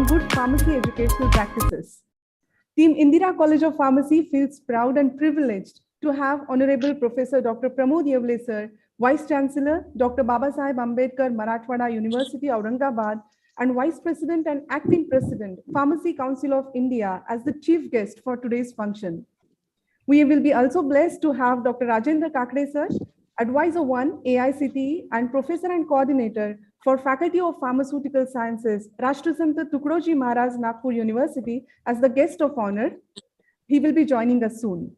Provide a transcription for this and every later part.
on good pharmacy educational practices. Team Indira College of Pharmacy feels proud and privileged to have Honorable Professor Dr. Pramody Oleser, Vice Chancellor, Dr. Babasaheb Ambedkar, Marathwada University, Aurangabad, and Vice President and Acting President, Pharmacy Council of India, as the chief guest for today's function. We will be also blessed to have Dr. Rajendra Kakade sir, Advisor 1, AICTE, and Professor and Coordinator for Faculty of Pharmaceutical Sciences, Rashtrasanta Tukroji Maharaj, Nagpur University, as the guest of honor. He will be joining us soon.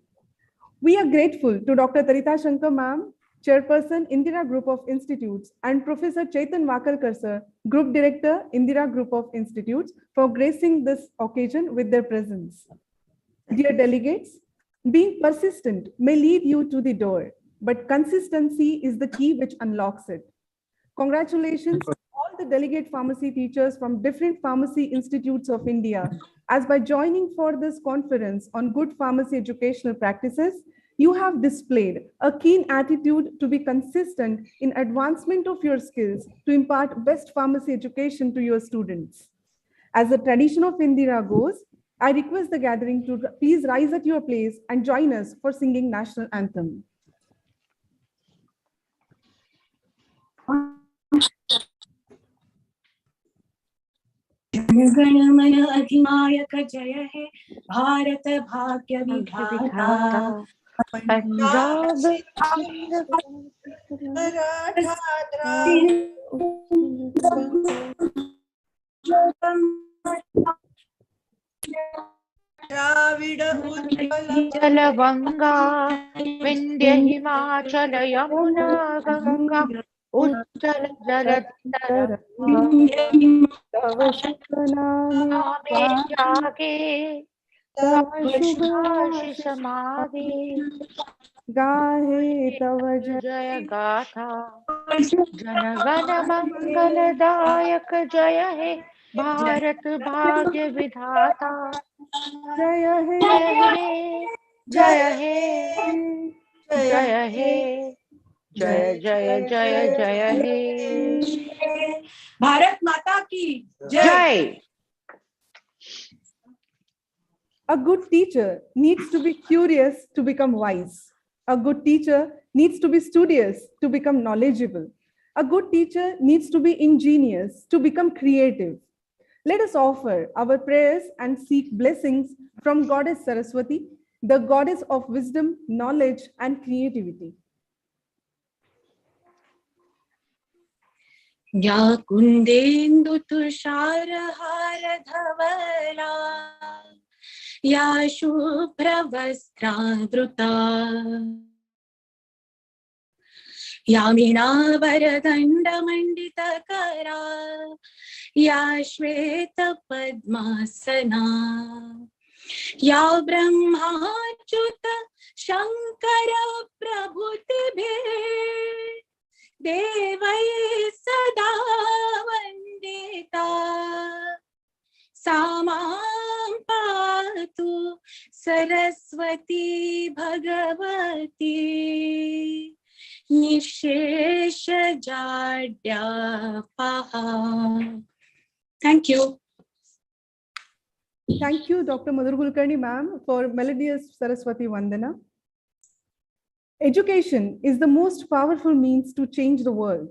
We are grateful to Dr. Tarita Shankar ma'am, Chairperson, Indira Group of Institutes, and Professor Chetan Vakalkar sir, Group Director, Indira Group of Institutes, for gracing this occasion with their presence. Dear delegates, being persistent may lead you to the door, but consistency is the key which unlocks it. Congratulations to all the delegate pharmacy teachers from different pharmacy institutes of India, as by joining for this conference on good pharmacy educational practices, you have displayed a keen attitude to be consistent in advancement of your skills to impart best pharmacy education to your students. As the tradition of Indira goes, I request the gathering to please rise at your place and join us for singing national anthem. गणमन अधिनायक जय हे भारत भाग्य विधाता पंजाब जल गंगा विंध्य हिमाचल यमुना गंगा उच्चल जलधर तव शुभ नामे जागे तव शुभ आशीष मागे गाहे तव जय गाथा जन गण मंगलदायक जय हे भारत भाग्य विधाता जय हे जय हे जय हे जय जय जय जय हे भारत माता की जय. A good teacher needs to be curious to become wise. A good teacher needs to be studious to become knowledgeable. A good teacher needs to be ingenious to become creative. Let us offer our prayers and seek blessings from Goddess Saraswati, the goddess of wisdom, knowledge, and creativity. या कुंदेन्दु तुषार हार धवला या शुभ्र वस्त्रावृता या मीनावरदण्ड मंडित करा या श्वेत पद्मासना या ब्रह्माच्युत शंकर प्रभुतिभिः देवै सदा वन्दिता सा मां पातु Saraswati Bhagwati निःशेष जाड्यापहा. Thank you. Thank you, Dr. Madhur Kulkarni ma'am, for melodious Saraswati Vandana. Education is the most powerful means to change the world.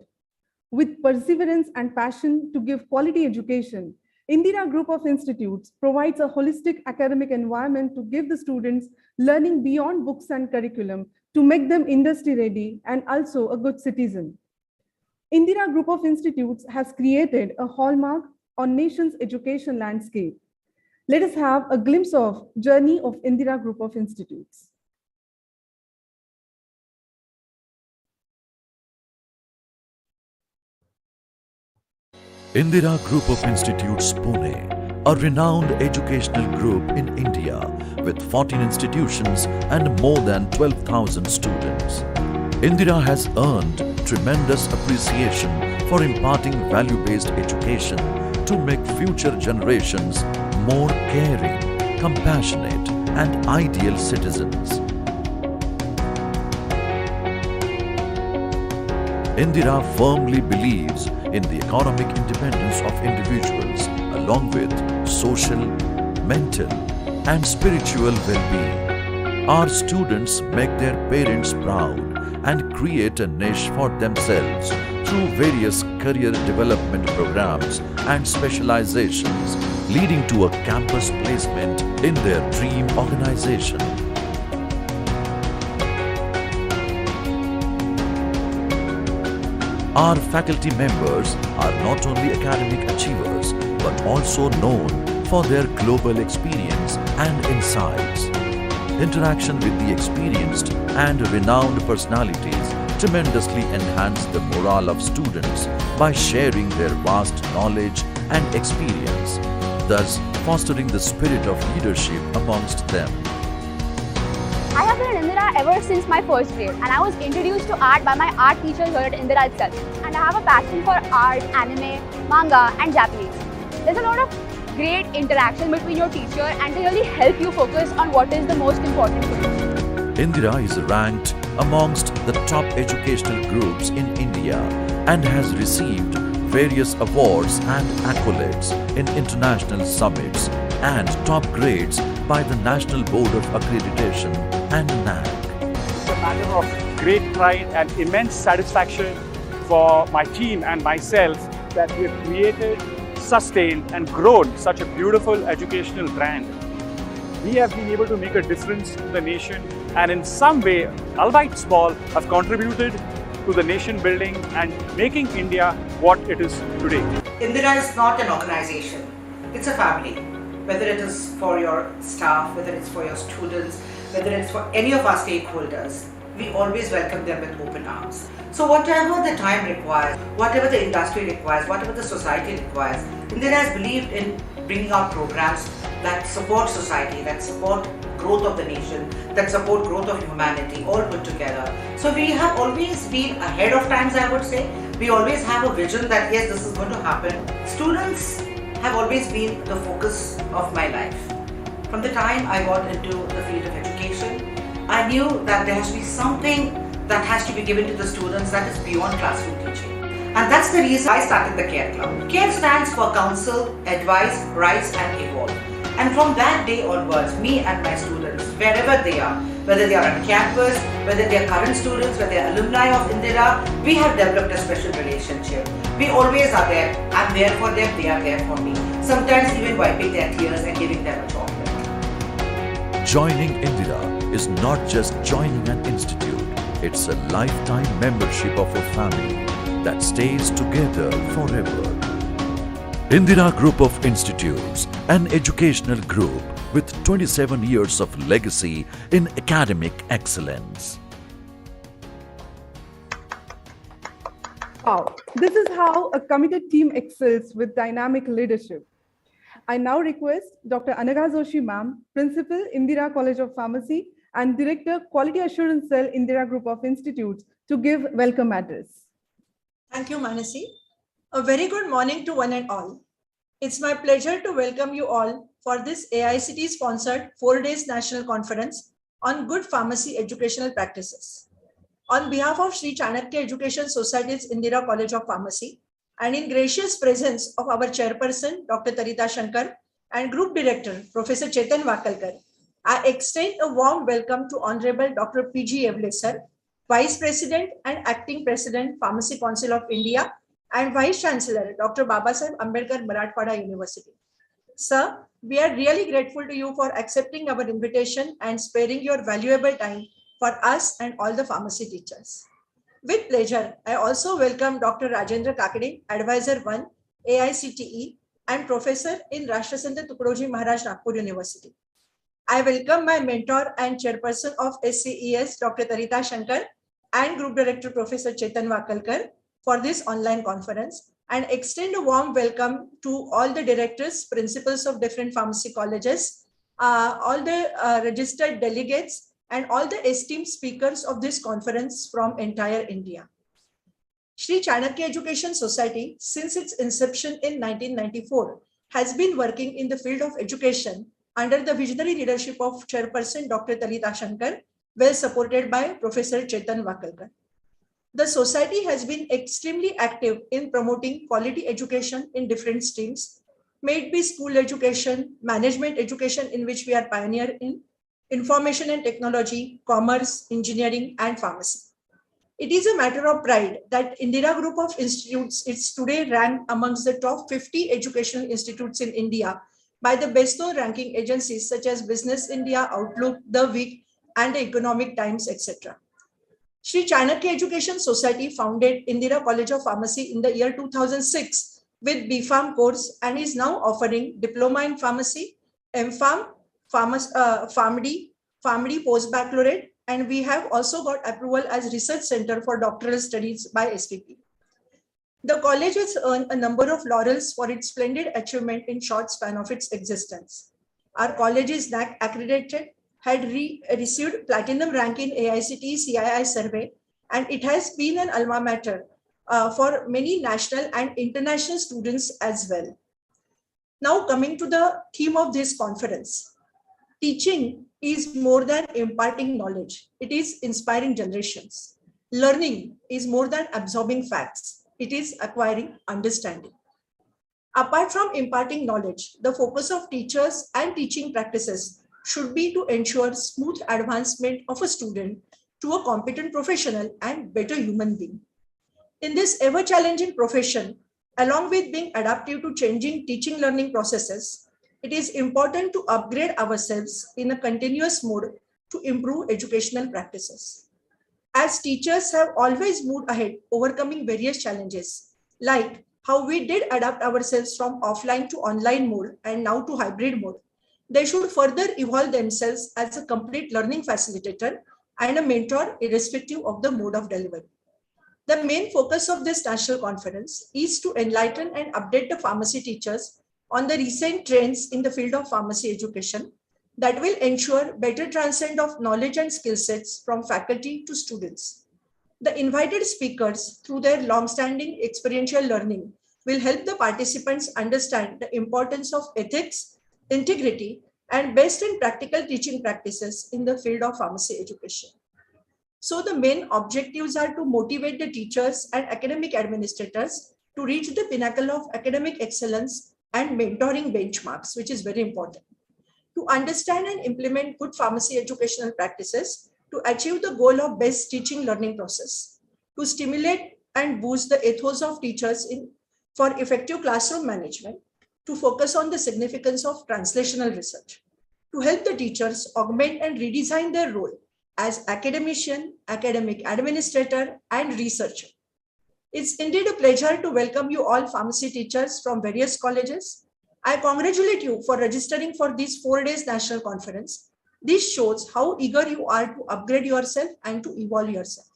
With perseverance and passion to give quality education, Indira Group of Institutes provides a holistic academic environment to give the students learning beyond books and curriculum to make them industry ready and also a good citizen. Indira Group of Institutes has created a hallmark on nation's education landscape. Let us have a glimpse of journey of Indira Group of Institutes. Indira Group of Institutes Pune, a renowned educational group in India with 14 institutions and more than 12,000 students. Indira has earned tremendous appreciation for imparting value-based education to make future generations more caring, compassionate, and ideal citizens. Indira firmly believes in the economic independence of individuals, along with social, mental, and spiritual well-being. Our students make their parents proud and create a niche for themselves through various career development programs and specializations, leading to a campus placement in their dream organization. Our faculty members are not only academic achievers but also known for their global experience and insights. Interaction with the experienced and renowned personalities tremendously enhance the morale of students by sharing their vast knowledge and experience, thus fostering the spirit of leadership amongst them. I have been in Indira ever since my first grade, and I was introduced to art by my art teacher here at Indira itself. And I have a passion for art, anime, manga and Japanese. There's a lot of great interaction between your teacher and they really help you focus on what is the most important to you. Indira is ranked amongst the top educational groups in India and has received various awards and accolades in international summits and top grades by the National Board of Accreditation and NAC. It's a matter of great pride and immense satisfaction for my team and myself that we have created, sustained and grown such a beautiful educational brand. We have been able to make a difference to the nation and in some way, albeit small, have contributed to the nation building and making India what it is today. Indira is not an organization, it's a family. Whether it is for your staff, whether it's for your students, whether it's for any of our stakeholders, we always welcome them with open arms. So whatever the time requires, whatever the industry requires, whatever the society requires, Indira has believed in bringing out programs that support society, that support growth of the nation, that support growth of humanity, all put together. So we have always been ahead of times, I would say. We always have a vision that yes, this is going to happen. Students have always been the focus of my life. From the time I got into the field of education, I knew that there has to be something that has to be given to the students that is beyond classroom teaching. And that's the reason I started the CARE Club. CARE stands for Counsel, Advise, Rise and Evolve. And from that day onwards, me and my students, wherever they are, whether they are on campus, whether they are current students, whether they are alumni of Indira, we have developed a special relationship. We always are there. I'm there for them, they are there for me. Sometimes even wiping their tears and giving them a chocolate. Joining Indira is not just joining an institute, it's a lifetime membership of a family that stays together forever. Indira Group of Institutes, an educational group with 27 years of legacy in academic excellence. Wow, this is how a committed team excels with dynamic leadership. I now request Dr. Anaga Joshi ma'am, Principal, Indira College of Pharmacy and Director, Quality Assurance Cell, Indira Group of Institutes, to give welcome address. Thank you, Manasi. A very good morning to one and all. It's my pleasure to welcome you all for this AICTE-sponsored 4 days national conference on good pharmacy educational practices. On behalf of Sri Chanakya Education Society's Indira College of Pharmacy, and in gracious presence of our chairperson, Dr. Tarita Shankar, and Group Director, Professor Chetan Vakalkar, I extend a warm welcome to Honorable Dr. P.G. Oleser, Vice President and Acting President, Pharmacy Council of India, and Vice Chancellor, Dr. Babasaheb Ambedkar, Marathwada University. Sir, we are really grateful to you for accepting our invitation and sparing your valuable time for us and all the pharmacy teachers. With pleasure, I also welcome Dr. Rajendra Kakade, Advisor 1, AICTE, and Professor in Rashtrasanta Tukadoji Maharaj Nagpur University. I welcome my mentor and Chairperson of SCES, Dr. Tarita Shankar, and Group Director, Professor Chetan Vakalkar, for this online conference, and extend a warm welcome to all the directors, principals of different pharmacy colleges, all the registered delegates, and all the esteemed speakers of this conference from entire India. Sri Chanakya Education Society, since its inception in 1994, has been working in the field of education under the visionary leadership of Chairperson Dr. Tarita Shankar, well supported by Professor Chetan Vakalkar. The society has been extremely active in promoting quality education in different streams, may it be school education, management education, in which we are pioneer in, information and technology, commerce, engineering, and pharmacy. It is a matter of pride that Indira Group of Institutes is today ranked amongst the top 50 educational institutes in India by the best known ranking agencies such as Business India, Outlook, The Week, and the Economic Times, etc. Sri Chanakya Education Society founded Indira College of Pharmacy in the year 2006 with BPharm course and is now offering Diploma in Pharmacy, MPharm, Pharmody, Postbaccalaureate, and we have also got approval as Research Center for Doctoral Studies by SPP. The college has earned a number of laurels for its splendid achievement in short span of its existence. Our college is NAAC accredited, had received platinum rank in AICTE CII survey, and it has been an alma mater for many national and international students as well. Now coming to the theme of this conference. Teaching is more than imparting knowledge. It is inspiring generations. Learning is more than absorbing facts. It is acquiring understanding. Apart from imparting knowledge, the focus of teachers and teaching practices should be to ensure smooth advancement of a student to a competent professional and better human being. In this ever-challenging profession, along with being adaptive to changing teaching learning processes, it is important to upgrade ourselves in a continuous mode to improve educational practices. As teachers have always moved ahead, overcoming various challenges, like how we did adapt ourselves from offline to online mode and now to hybrid mode, they should further evolve themselves as a complete learning facilitator and a mentor irrespective of the mode of delivery. The main focus of this national conference is to enlighten and update the pharmacy teachers on the recent trends in the field of pharmacy education that will ensure better transcend of knowledge and skill sets from faculty to students. The invited speakers, through their long-standing experiential learning, will help the participants understand the importance of ethics, integrity, and best and practical teaching practices in the field of pharmacy education. So the main objectives are to motivate the teachers and academic administrators to reach the pinnacle of academic excellence and mentoring benchmarks, which is very important. To understand and implement good pharmacy educational practices to achieve the goal of best teaching learning process. To stimulate and boost the ethos of teachers for effective classroom management. To focus on the significance of translational research, to help the teachers augment and redesign their role as academician, academic administrator, and researcher. It's indeed a pleasure to welcome you all pharmacy teachers from various colleges. I congratulate you for registering for this 4 days national conference. This shows how eager you are to upgrade yourself and to evolve yourself.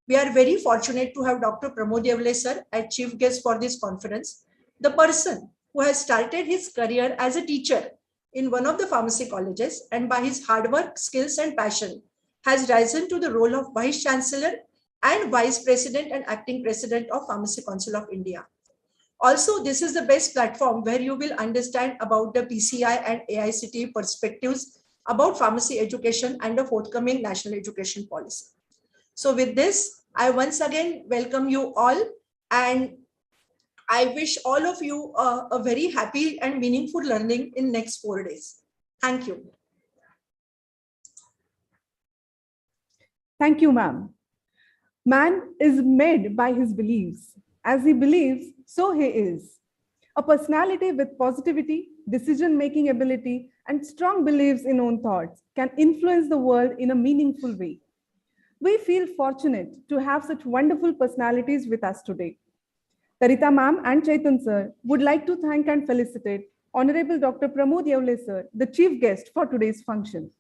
We are very fortunate to have Dr. Pramody Oleser as chief guest for this conference, the person who has started his career as a teacher in one of the pharmacy colleges and by his hard work, skills, and passion has risen to the role of Vice Chancellor and Vice President and Acting President of Pharmacy Council of India. Also, this is the best platform where you will understand about the PCI and AICTE perspectives about pharmacy education and the forthcoming national education policy. So with this, I once again welcome you all, and I wish all of you a very happy and meaningful learning in next 4 days. Thank you. Thank you, ma'am. Man is made by his beliefs. As he believes, so he is. A personality with positivity, decision-making ability, and strong beliefs in own thoughts can influence the world in a meaningful way. We feel fortunate to have such wonderful personalities with us today. Tarita ma'am and Chaitan sir would like to thank and felicitate Honorable Dr. Pramody Oleser, the chief guest for today's function.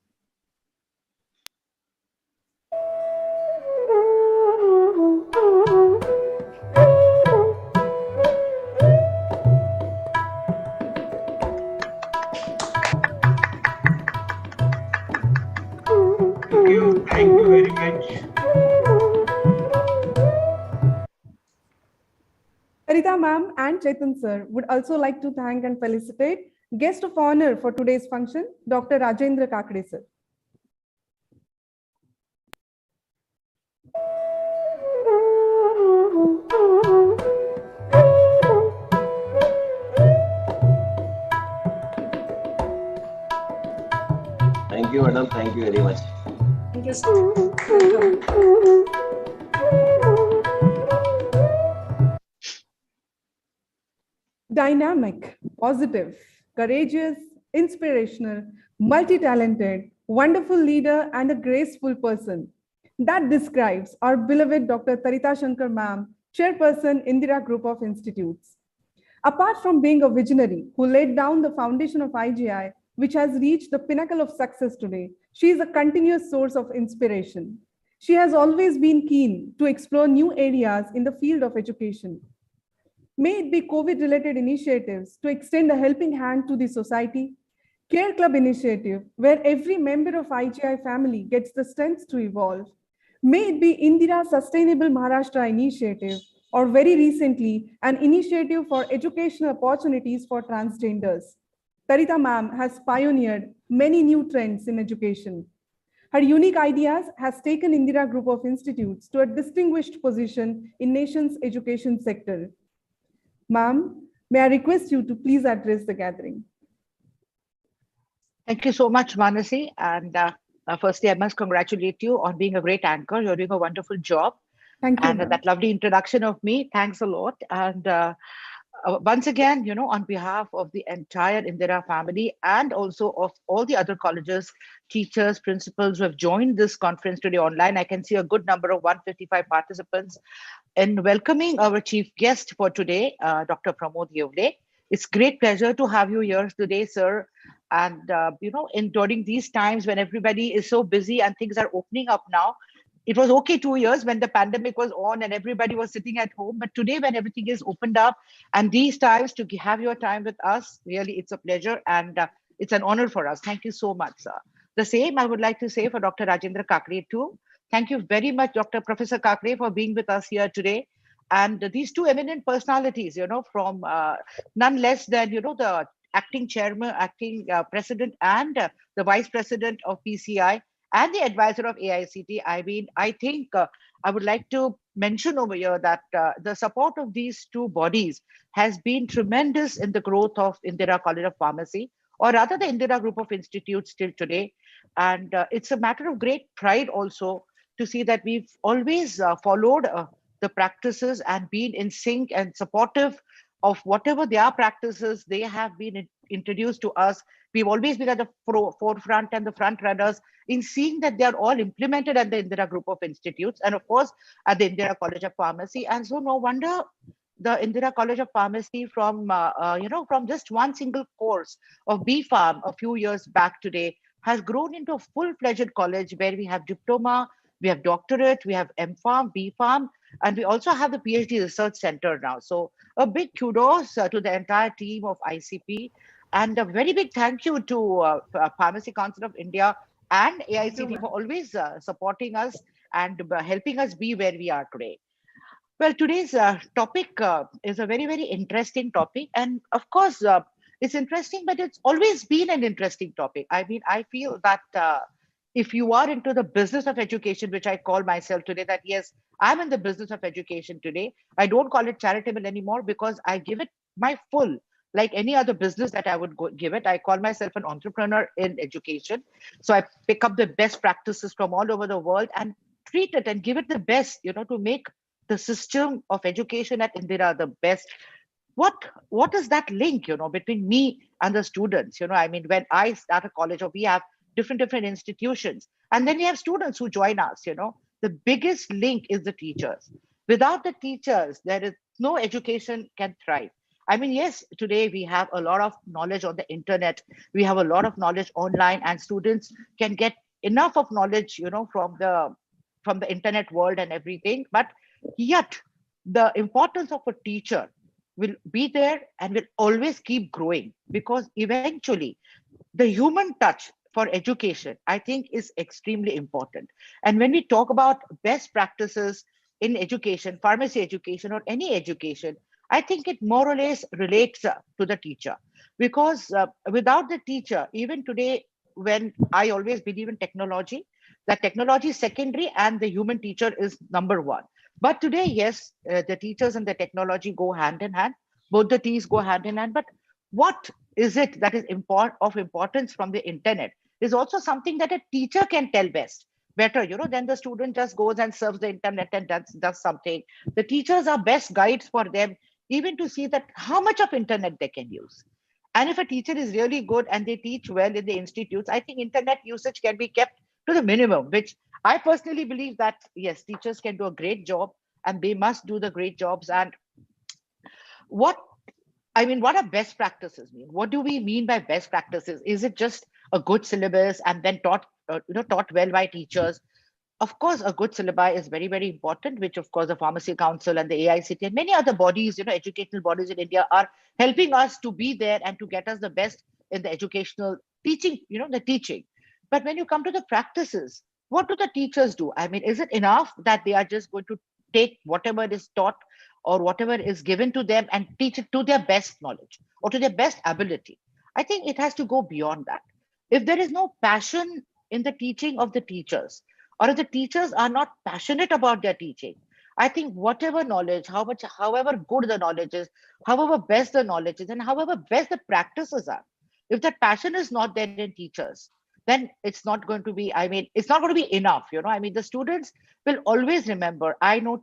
Thank you very much. Tarita ma'am and Chaitan sir would also like to thank and felicitate guest of honor for today's function, Dr. Rajendra Kakade sir. Thank you, madam. Thank you very much. Thank you, sir. Welcome. Dynamic, positive, courageous, inspirational, multi-talented, wonderful leader, and a graceful person. That describes our beloved Dr. Tarita Shankar ma'am, chairperson, Indira Group of Institutes. Apart from being a visionary who laid down the foundation of IGI, which has reached the pinnacle of success today, she is a continuous source of inspiration. She has always been keen to explore new areas in the field of education. May it be COVID-related initiatives to extend a helping hand to the society, Care Club initiative, where every member of IGI family gets the strength to evolve. May it be Indira Sustainable Maharashtra initiative, or very recently, an initiative for educational opportunities for transgenders. Tarita ma'am has pioneered many new trends in education. Her unique ideas has taken Indira Group of Institutes to a distinguished position in nation's education sector. Ma'am, may I request you to please address the gathering? Thank you so much, Manasi. And firstly, I must congratulate you on being a great anchor. You're doing a wonderful job. Thank you. And that lovely introduction of me, thanks a lot. And once again, you know, on behalf of the entire Indira family and also of all the other colleges, teachers, principals who have joined this conference today online, I can see a good number of 155 participants. In welcoming our chief guest for today, Dr. Pramody. It's great pleasure to have you here today, sir. And, you know, during these times when everybody is so busy and things are opening up now, it was okay 2 years when the pandemic was on and everybody was sitting at home. But today when everything is opened up and these times to have your time with us, really, it's a pleasure and it's an honor for us. Thank you so much, sir. The same I would like to say for Dr. Rajendra Kakre too. Thank you very much, Dr. Professor Kakre, for being with us here today. And these two eminent personalities, you know, from none less than, you know, the acting chairman, acting president and the vice president of PCI and the advisor of AICT. I mean, I think I would like to mention over here that the support of these two bodies has been tremendous in the growth of Indira College of Pharmacy, or rather the Indira Group of Institutes till today. And it's a matter of great pride also to see that we've always followed the practices and been in sync and supportive of whatever their practices they have been introduced to us. We've always been at the forefront and the front runners in seeing that they are all implemented at the Indira Group of Institutes and of course at the Indira College of Pharmacy. And so no wonder the Indira College of Pharmacy from, you know, from just one single course of B.Pharm a few years back today has grown into a full-fledged college where we have diploma, we have doctorate, we have M.Pharm, B.Pharm, and we also have the PhD Research Center now. So a big kudos to the entire team of ICP and a very big thank you to Pharmacy Council of India and AICT for always supporting us and helping us be where we are today. Well, today's topic is a very, very interesting topic. And of course, it's interesting, but it's always been an interesting topic. I mean, I feel that if you are into the business of education, which I call myself today, that yes, I'm in the business of education today. I don't call it charitable anymore because I give it my full, like any other business that I would give it. I call myself an entrepreneur in education. So I pick up the best practices from all over the world and treat it and give it the best, you know, to make the system of education at Indira the best. What is that link, you know, between me and the students? You know, I mean, when I start a college or we have different institutions, and then we have students who join us, you know, the biggest link is the teachers. Without the teachers, there is no education can thrive. I mean, yes, today we have a lot of knowledge on the internet. We have a lot of knowledge online and students can get enough of knowledge, you know, from the internet world and everything. But yet the importance of a teacher will be there and will always keep growing because eventually the human touch for education, I think, is extremely important. And when we talk about best practices in education, pharmacy education, or any education, I think it more or less relates to the teacher because without the teacher, even today, when I always believe in technology, that technology is secondary and the human teacher is number one. But today, yes, the teachers and the technology go hand in hand. Both the T's go hand in hand. But what is it that is of importance from the internet? is also something that a teacher can tell better, than the student just goes and surfs the internet and does something. The teachers are best guides for them, even to see that how much of internet they can use. And if a teacher is really good and they teach well in the institutes, I think internet usage can be kept to the minimum, which I personally believe that, yes, teachers can do a great job and they must do the great jobs. And what what are best practices mean? What do we mean by best practices? Is it just a good syllabus and then taught well by teachers? Of course, a good syllabi is very, very important, which of course the Pharmacy Council and the AICT and many other bodies, educational bodies in India are helping us to be there and to get us the best in the educational teaching, the teaching. But when you come to the practices, what do the teachers do? Is it enough that they are just going to take whatever is taught or whatever is given to them and teach it to their best knowledge or to their best ability? I think it has to go beyond that. If there is no passion in the teaching of the teachers, or if the teachers are not passionate about their teaching, I think whatever knowledge, however good the knowledge is, however best the knowledge is, and however best the practices are, if that passion is not there in teachers, then it's not going to be, it's not going to be enough. The students will always remember. I know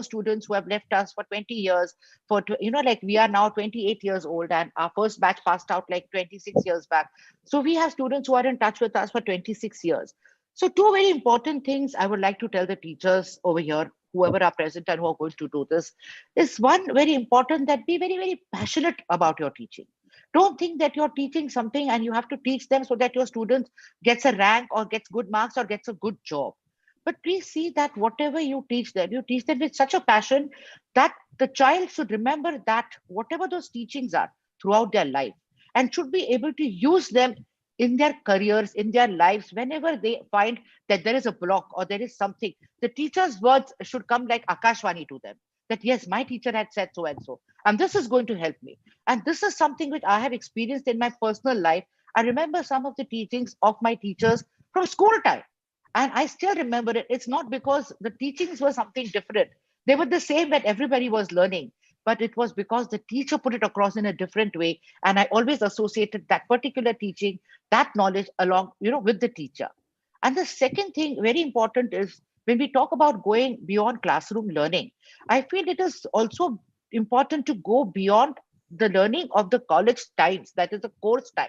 students who have left us for 20 years, like we are now 28 years old and our first batch passed out like 26 years back. So we have students who are in touch with us for 26 years. So two very important things I would like to tell the teachers over here, whoever are present and who are going to do this, is one, very important, that be very, very passionate about your teaching. Don't think that you're teaching something and you have to teach them so that your student gets a rank or gets good marks or gets a good job. But please see that whatever you teach them with such a passion that the child should remember that whatever those teachings are throughout their life and should be able to use them in their careers, in their lives, whenever they find that there is a block or there is something. The teacher's words should come like Akashvani to them, that yes, my teacher had said so and so, and this is going to help me. And this is something which I have experienced in my personal life. I remember some of the teachings of my teachers from school time, and I still remember it. It's not because the teachings were something different. They were the same that everybody was learning, but it was because the teacher put it across in a different way. And I always associated that particular teaching, that knowledge along, with the teacher. And the second thing, very important, is when we talk about going beyond classroom learning, I feel it is also important to go beyond the learning of the college times, that is the course time.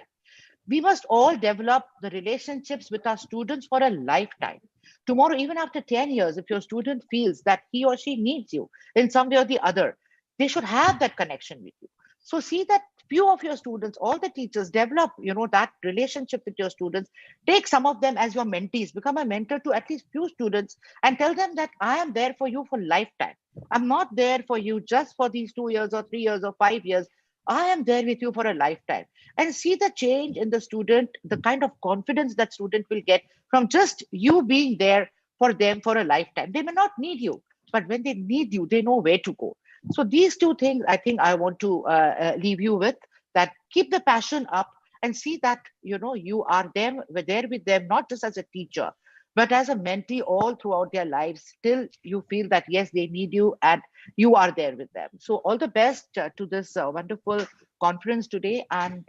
We must all develop the relationships with our students for a lifetime. Tomorrow, even after 10 years, if your student feels that he or she needs you in some way or the other, they should have that connection with you. So see that few of your students, all the teachers, develop, that relationship with your students. Take some of them as your mentees, become a mentor to at least few students and tell them that I am there for you for lifetime. I'm not there for you just for these 2 years or 3 years or 5 years. I am there with you for a lifetime. And see the change in the student, the kind of confidence that student will get from just you being there for them for a lifetime. They may not need you, but when they need you, they know where to go. So these two things, I think I want to leave you with, that keep the passion up and see that, you are there with them, not just as a teacher, but as a mentee all throughout their lives. Still, you feel that, yes, they need you and you are there with them. So all the best to this wonderful conference today. And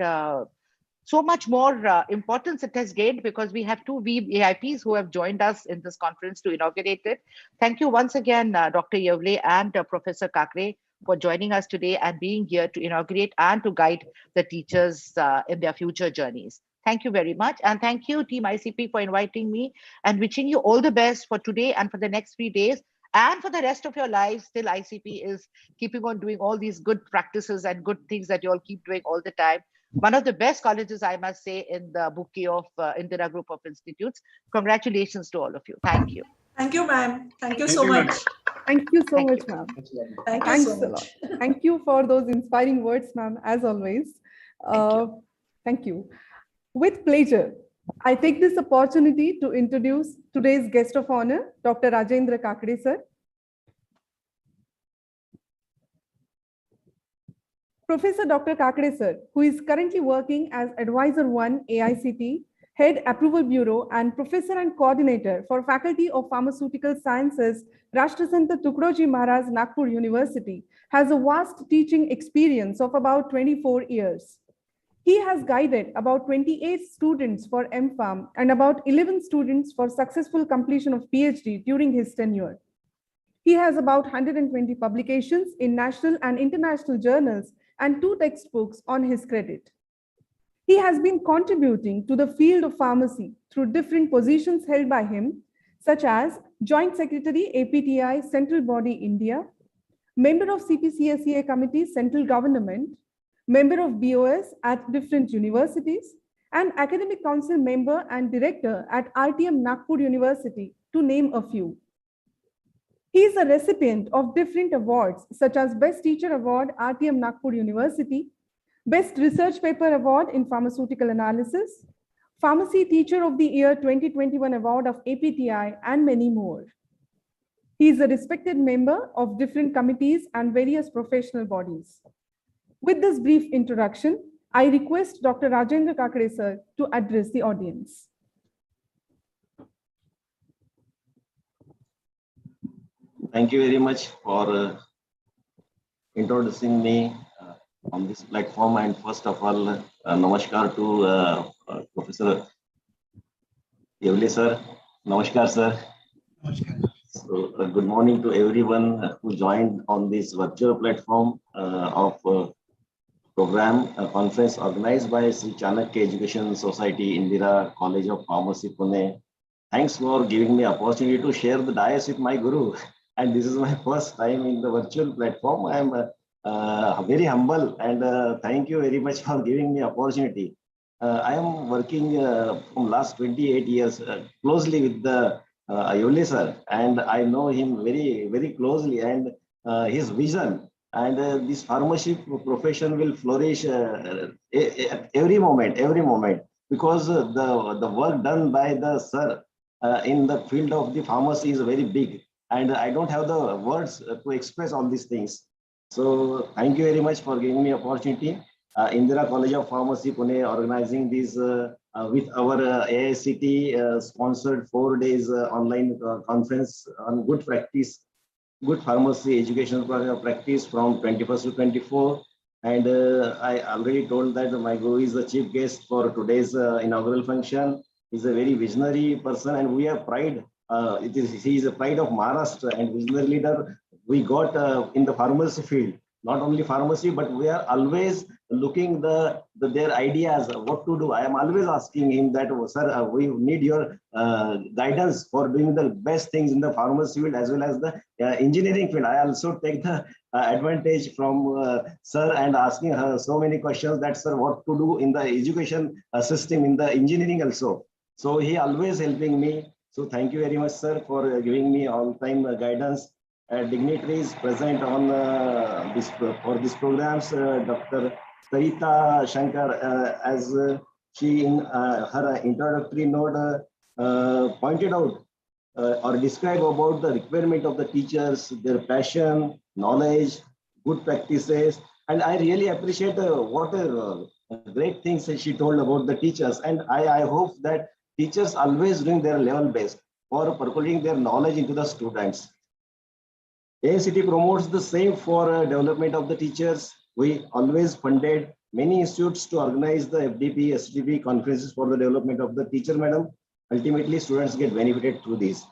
so much more importance it has gained because we have two VAIPs who have joined us in this conference to inaugurate it. Thank you once again, Dr. Yevle and Professor Kakre, for joining us today and being here to inaugurate and to guide the teachers in their future journeys. Thank you very much. And thank you, Team ICP, for inviting me and wishing you all the best for today and for the next 3 days and for the rest of your lives. Still, ICP is keeping on doing all these good practices and good things that you all keep doing all the time. One of the best colleges, I must say, in the bouquet of Indira Group of Institutes. Congratulations to all of you. Thank you. Thank you, ma'am. Thank you so much. Thank you so Thank much, you. ma'am. Thanks so a much. lot. Thank you for those inspiring words, ma'am, as always. Thank you. With pleasure, I take this opportunity to introduce today's guest of honor, Dr. Rajendra Kakre, sir. Professor Dr. Kakre, sir, who is currently working as Advisor 1 AICT, Head Approval Bureau, and Professor and Coordinator for Faculty of Pharmaceutical Sciences, Rashtrasanta Tukroji Maharaj, Nagpur University, has a vast teaching experience of about 24 years. He has guided about 28 students for MPharm and about 11 students for successful completion of PhD during his tenure. He has about 120 publications in national and international journals and 2 textbooks on his credit. He has been contributing to the field of pharmacy through different positions held by him, such as Joint Secretary, APTI, Central Body, India, member of CPCSEA Committee, Central Government, member of BOS at different universities, and Academic Council member and director at RTM Nagpur University, to name a few. He is a recipient of different awards, such as Best Teacher Award, RTM Nagpur University, Best Research Paper Award in Pharmaceutical Analysis, Pharmacy Teacher of the Year 2021 Award of APTI, and many more. He is a respected member of different committees and various professional bodies. With this brief introduction, I request Dr. Rajendra Kakade sir to address the audience. Thank you very much for introducing me on this platform. And first of all, namaskar to Professor Oleser. Namaskar, sir. Namaskar. So, good morning to everyone who joined on this virtual platform of program conference organized by Sri Chanakya Education Society, Indira, College of Pharmacy, Pune. Thanks for giving me opportunity to share the dais with my guru. And this is my first time in the virtual platform. I am very humble and thank you very much for giving me opportunity. I am working from last 28 years closely with the Oleser, and I know him very, very closely, and his vision and this pharmacy profession will flourish at every moment, because the work done by the sir in the field of the pharmacy is very big, and I don't have the words to express all these things. So thank you very much for giving me opportunity. Indira College of Pharmacy, Pune, organizing this with our AICT sponsored 4 days online conference on good practice, good pharmacy educational practice from 21st to 24. And I already told that my guru is the chief guest for today's inaugural function. He's a very visionary person, and we have pride. He is a pride of Maharashtra and visionary leader we got in the pharmacy field. Not only pharmacy, but we are always looking their ideas, what to do. I am always asking him that, sir, we need your guidance for doing the best things in the pharmacy field as well as the engineering field. I also take the advantage from sir and asking her so many questions that, sir, what to do in the education system, in the engineering also. So he always helping me. So thank you very much, sir, for giving me all-time guidance. Dignitaries present on for these programs, Dr. Sarita Shankar, as she in her introductory note pointed out or described about the requirement of the teachers, their passion, knowledge, good practices, and I really appreciate what great things she told about the teachers, and I hope that teachers always doing their level best for percolating their knowledge into the students. AICT promotes the same for development of the teachers. We always funded many institutes to organize the FDP, STP conferences for the development of the teacher, madam. Ultimately, students get benefited through these.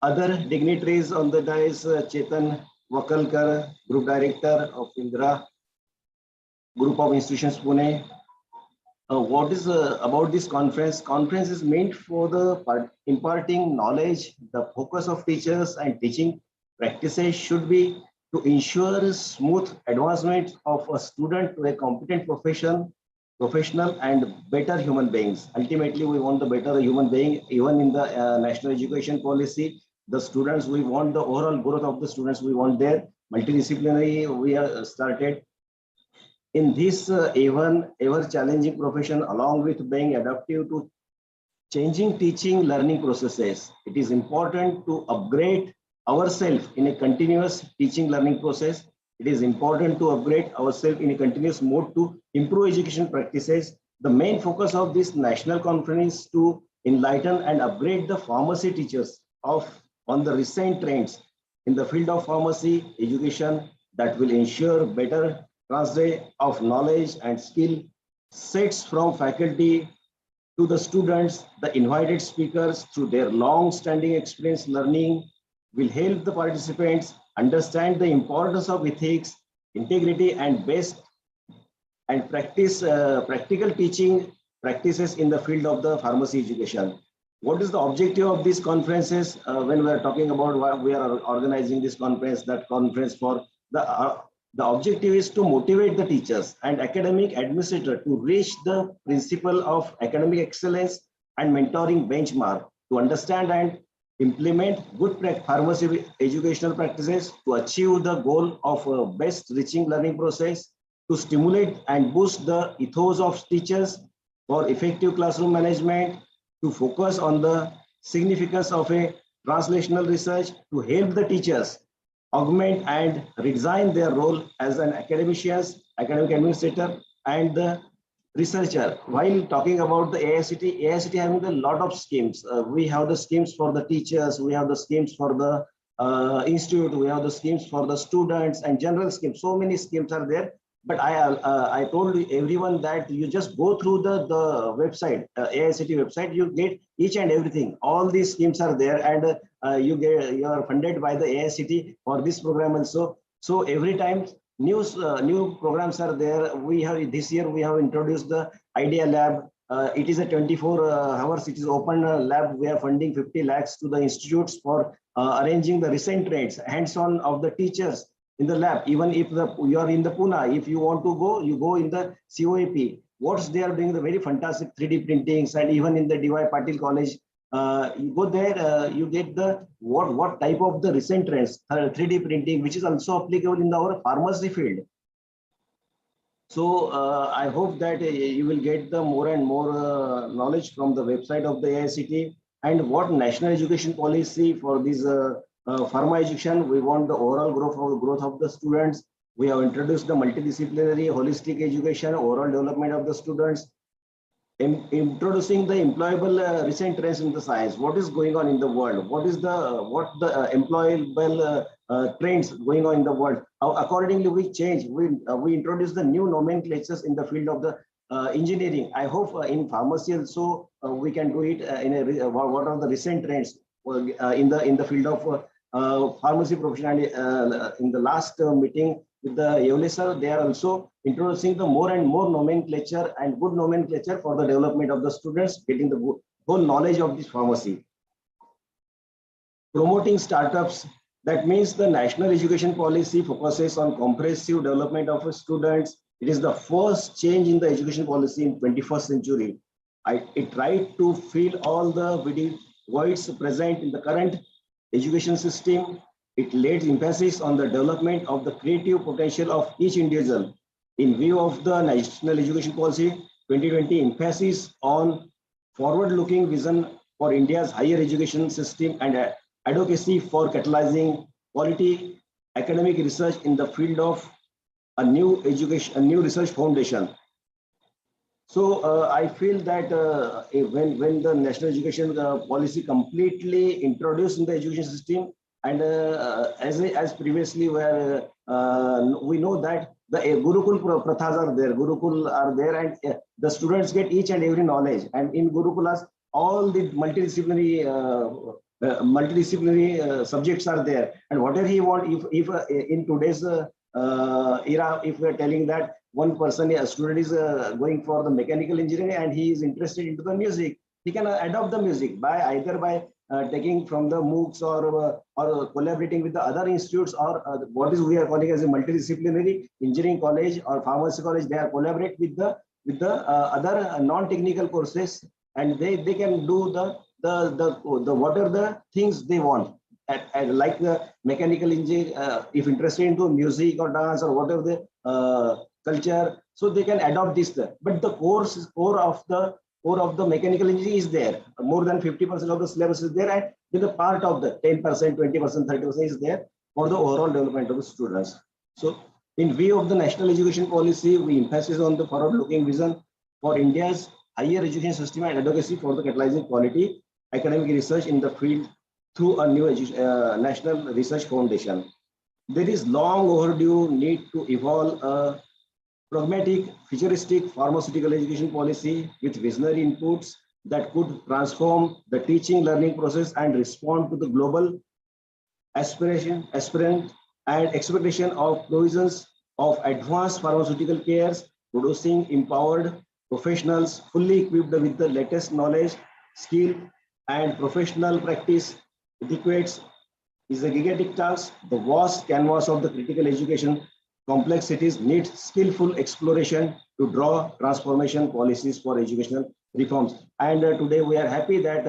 Other dignitaries on the dais, Chetan Wakalkar, Group Director of Indira, Group of Institutions, Pune. What is about this conference? Conference is meant for the imparting knowledge. The focus of teachers and teaching practices should be to ensure smooth advancement of a student to a competent professional and better human beings. Ultimately, we want the better human being, even in the national education policy. The students, we want the overall growth of the students, we want their multidisciplinary, we are started. In this even ever challenging profession, along with being adaptive to changing teaching learning processes, it is important to upgrade ourselves in a continuous teaching learning process. It is important to upgrade ourselves in a continuous mode to improve education practices. The main focus of this national conference is to enlighten and upgrade the pharmacy teachers on the recent trends in the field of pharmacy education that will ensure better transfer of knowledge and skill sets from faculty to the students, the invited speakers through their long-standing experience learning will help the participants understand the importance of ethics, integrity, and best and practical teaching practices in the field of the pharmacy education. What is the objective of these conferences? When we are talking about why we are organizing this conference, that conference for the objective is to motivate the teachers and academic administrator to reach the principle of academic excellence and mentoring benchmark, to understand and implement good pharmacy educational practices, to achieve the goal of best reaching learning process, to stimulate and boost the ethos of teachers for effective classroom management, to focus on the significance of a translational research, to help the teachers augment and redesign their role as an academicians, academic administrator, and the researcher. While talking about the AICT having a lot of schemes. We have the schemes for the teachers, we have the schemes for the institute, we have the schemes for the students, and general schemes. So many schemes are there. But I told everyone that you just go through the website, AICT website, you get each and everything. All these schemes are there, and you are funded by the AICT for this program also. So every time new programs are there. We have this year we have introduced the Idea Lab. It is a 24 hours. It is open lab. We are funding 50 lakhs to the institutes for arranging the recent trends, hands-on of the teachers in the lab. Even if you are in the Pune, if you want to go, you go in the COAP. What they are doing, the very fantastic 3D printings, and even in the DY Patil College, you go there, you get the what type of the recent trends, 3D printing, which is also applicable in our pharmacy field. So I hope that you will get the more and more knowledge from the website of the AICT, and what national education policy for this pharma education. We want the overall growth of the students. We have introduced the multidisciplinary holistic education, overall development of the students, introducing the employable recent trends in the science. What is going on in the world? What the employable trends going on in the world? How accordingly we change. We introduce the new nomenclatures in the field of the engineering. I hope in pharmacy also we can do it in a what are the recent trends in the field of pharmacy profession. And in the last meeting with the Oleser, they are also introducing the more and more nomenclature and good nomenclature for the development of the students, getting the whole knowledge of this pharmacy. Promoting startups. That means the national education policy focuses on comprehensive development of students. It is the first change in the education policy in 21st century. It tried to fill all the voids present in the current education system. It laid emphasis on the development of the creative potential of each individual. In view of the National Education Policy 2020, emphasis on forward-looking vision for India's higher education system and advocacy for catalyzing quality academic research in the field of a new research foundation. So I feel that when the national education policy completely introduced in the education system, and as previously where we know that the Gurukul prathas are there, Gurukul are there, and the students get each and every knowledge. And in Gurukulas, all the multidisciplinary subjects are there. And whatever he want, if in today's era, if we are telling that one person, a student is going for the mechanical engineering and he is interested into the music, he can adopt the music by either by taking from the MOOCs or collaborating with the other institutes, or what is we are calling as a multidisciplinary engineering college or pharmacy college. They are collaborate with the other non-technical courses, and they can do the what are the things they want. And like the mechanical engineering, if interested into music or dance or whatever the culture, so they can adopt this. But the core of the mechanical engineering is there. More than 50% of the syllabus is there, and with a part of the 10%, 20%, 30% is there for the overall development of the students. So in view of the national education policy, we emphasize on the forward-looking vision for India's higher education system and advocacy for the catalyzing quality academic research in the field through a new national research foundation. There is long overdue need to evolve a pragmatic, futuristic pharmaceutical education policy with visionary inputs that could transform the teaching learning process and respond to the global aspirant and expectation of provisions of advanced pharmaceutical cares, producing empowered professionals fully equipped with the latest knowledge, skill, and professional practice. Adequate is a gigantic task. The vast canvas of the critical education complexities needs skillful exploration to draw transformation policies for educational reforms. And today we are happy that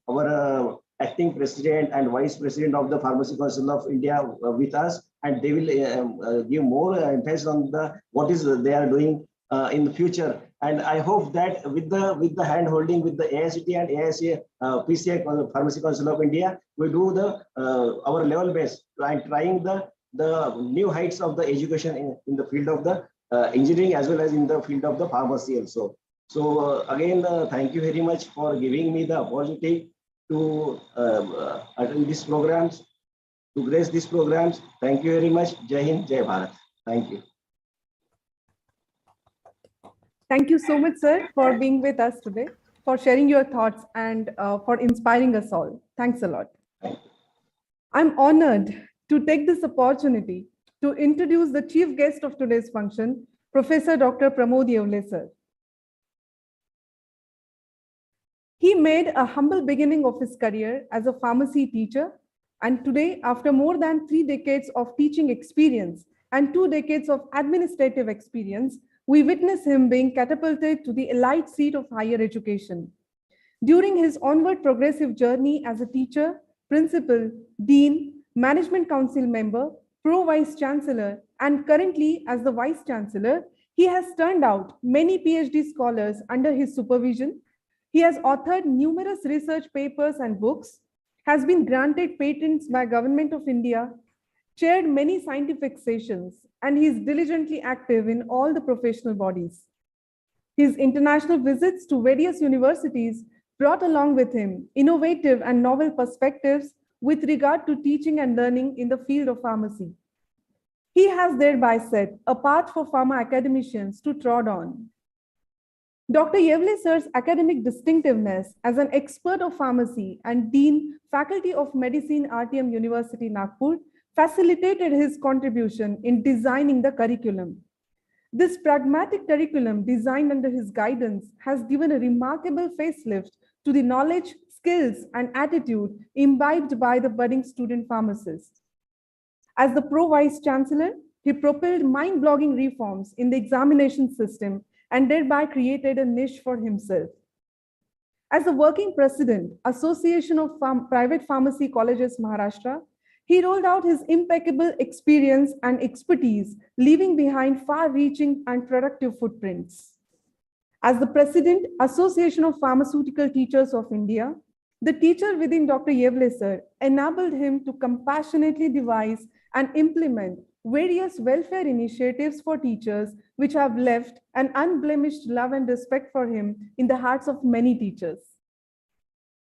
our acting president and vice president of the Pharmacy Council of India with us, and they will give more emphasis on what is they are doing in the future. And I hope that with the hand holding with the AICT and AIC PCI Pharmacy Council of India, we do our level best and trying the new heights of the education in the field of the engineering as well as in the field of the pharmacy also. So again, thank you very much for giving me the opportunity to attend these programs, to grace these programs. Thank you very much. Jai Hind, Jai Bharat. Thank you. Thank you so much, sir, for being with us today, for sharing your thoughts and for inspiring us all. Thanks a lot. I'm honored to take this opportunity to introduce the chief guest of today's function, Professor Dr. Pramody Oleser. He made a humble beginning of his career as a pharmacy teacher, and today, after more than 3 decades of teaching experience and 2 decades of administrative experience, we witness him being catapulted to the elite seat of higher education. During his onward progressive journey as a teacher, principal, dean, management council member, pro-vice chancellor, and currently as the vice chancellor, he has turned out many PhD scholars under his supervision. He has authored numerous research papers and books, has been granted patents by Government of India, chaired many scientific sessions, and he is diligently active in all the professional bodies. His international visits to various universities brought along with him innovative and novel perspectives with regard to teaching and learning in the field of pharmacy. He has thereby set a path for pharma academicians to trod on. Dr. Oleser's academic distinctiveness as an expert of pharmacy and Dean, Faculty of Medicine, RTM University, Nagpur, facilitated his contribution in designing the curriculum. This pragmatic curriculum designed under his guidance has given a remarkable facelift to the knowledge, skills, and attitude imbibed by the budding student pharmacists. As the Pro-Vice Chancellor, he propelled mind-blogging reforms in the examination system and thereby created a niche for himself. As the working president, Association of Private Pharmacy Colleges, Maharashtra, he rolled out his impeccable experience and expertise, leaving behind far-reaching and productive footprints. As the president, Association of Pharmaceutical Teachers of India, the teacher within Dr. Oleser enabled him to compassionately devise and implement various welfare initiatives for teachers, which have left an unblemished love and respect for him in the hearts of many teachers.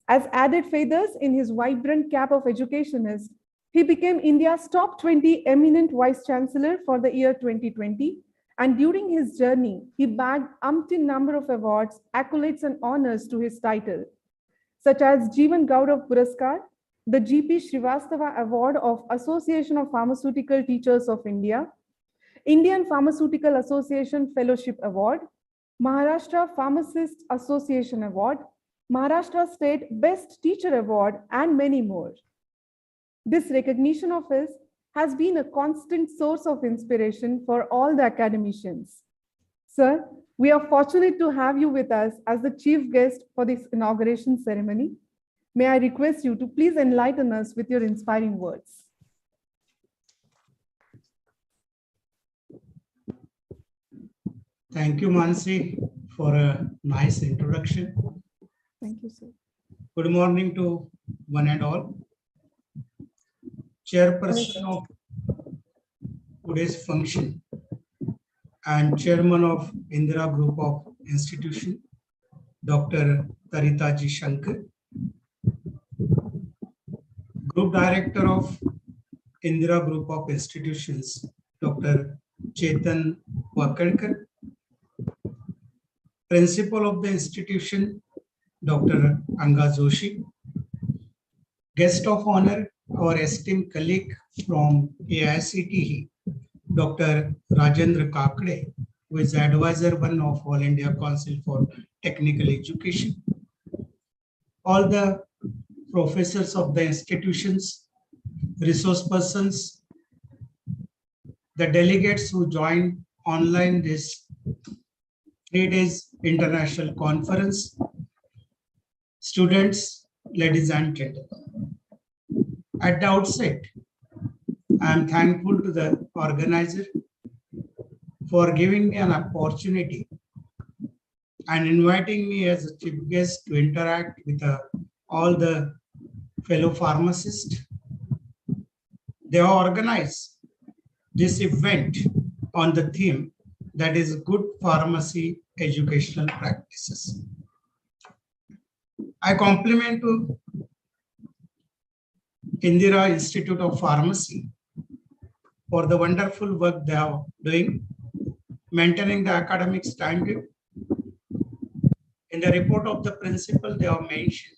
As added feathers in his vibrant cap of educationist, he became India's top 20 eminent vice chancellor for the year 2020. And during his journey, he bagged umpteen number of awards, accolades, and honors to his title, such as Jeevan Gaurav Puraskar, the G.P. Srivastava Award of Association of Pharmaceutical Teachers of India, Indian Pharmaceutical Association Fellowship Award, Maharashtra Pharmacist Association Award, Maharashtra State Best Teacher Award, and many more. This recognition of his has been a constant source of inspiration for all the academicians. Sir, we are fortunate to have you with us as the chief guest for this inauguration ceremony. May I request you to please enlighten us with your inspiring words. Thank you, Mansi, for a nice introduction. Thank you, sir. Good morning to one and all. Chairperson of today's function and chairman of Indira Group of Institution, Dr. Taritaji Shankar. Group Director of Indira Group of Institutions, Dr. Chetan Wakadkar, Principal of the institution, Dr. Anga Joshi, Guest of honor, our esteemed colleague from AICTE, Dr. Rajendra Kakade, who is Advisor 1 of All India Council for Technical Education, all the professors of the institutions, resource persons, the delegates who joined online this 3 days international conference, students, ladies and gentlemen. At the outset, I am thankful to the organizer for giving me an opportunity and inviting me as a chief guest to interact with all the fellow pharmacists. They organized this event on the theme that is good pharmacy educational practices. I compliment to Indira Institute of Pharmacy for the wonderful work they are doing, maintaining the academic standard. In the report of the principal, they have mentioned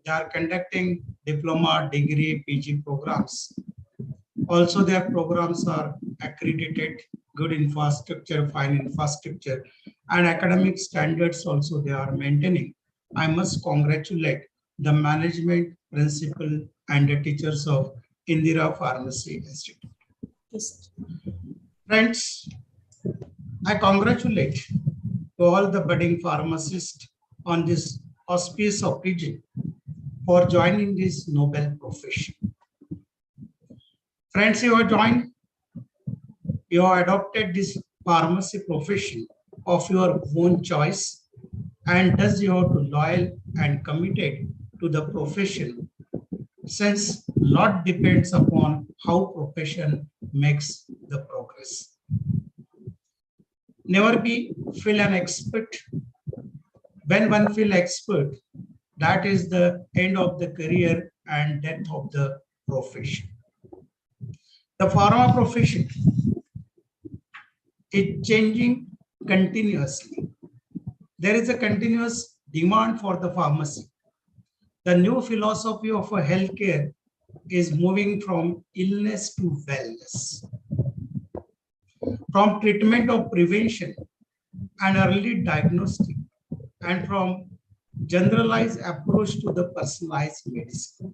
they are conducting diploma, degree, PG programs. Also, their programs are accredited, good infrastructure, fine infrastructure, and academic standards also they are maintaining. I must congratulate the management, principal, and the teachers of Indira Pharmacy Institute. Yes. Friends, I congratulate to all the budding pharmacists on this auspicious occasion for joining this noble profession. Friends, you have joined, you have adopted this pharmacy profession of your own choice, and thus you have to loyal and committed to the profession, since lot depends upon how profession makes the progress. Never feel an expert. When one feel expert, that is the end of the career and death of the profession. The pharma profession is changing continuously. There is a continuous demand for the pharmacy. The new philosophy of healthcare is moving from illness to wellness, from treatment of prevention and early diagnostic, and from generalized approach to the personalized medicine.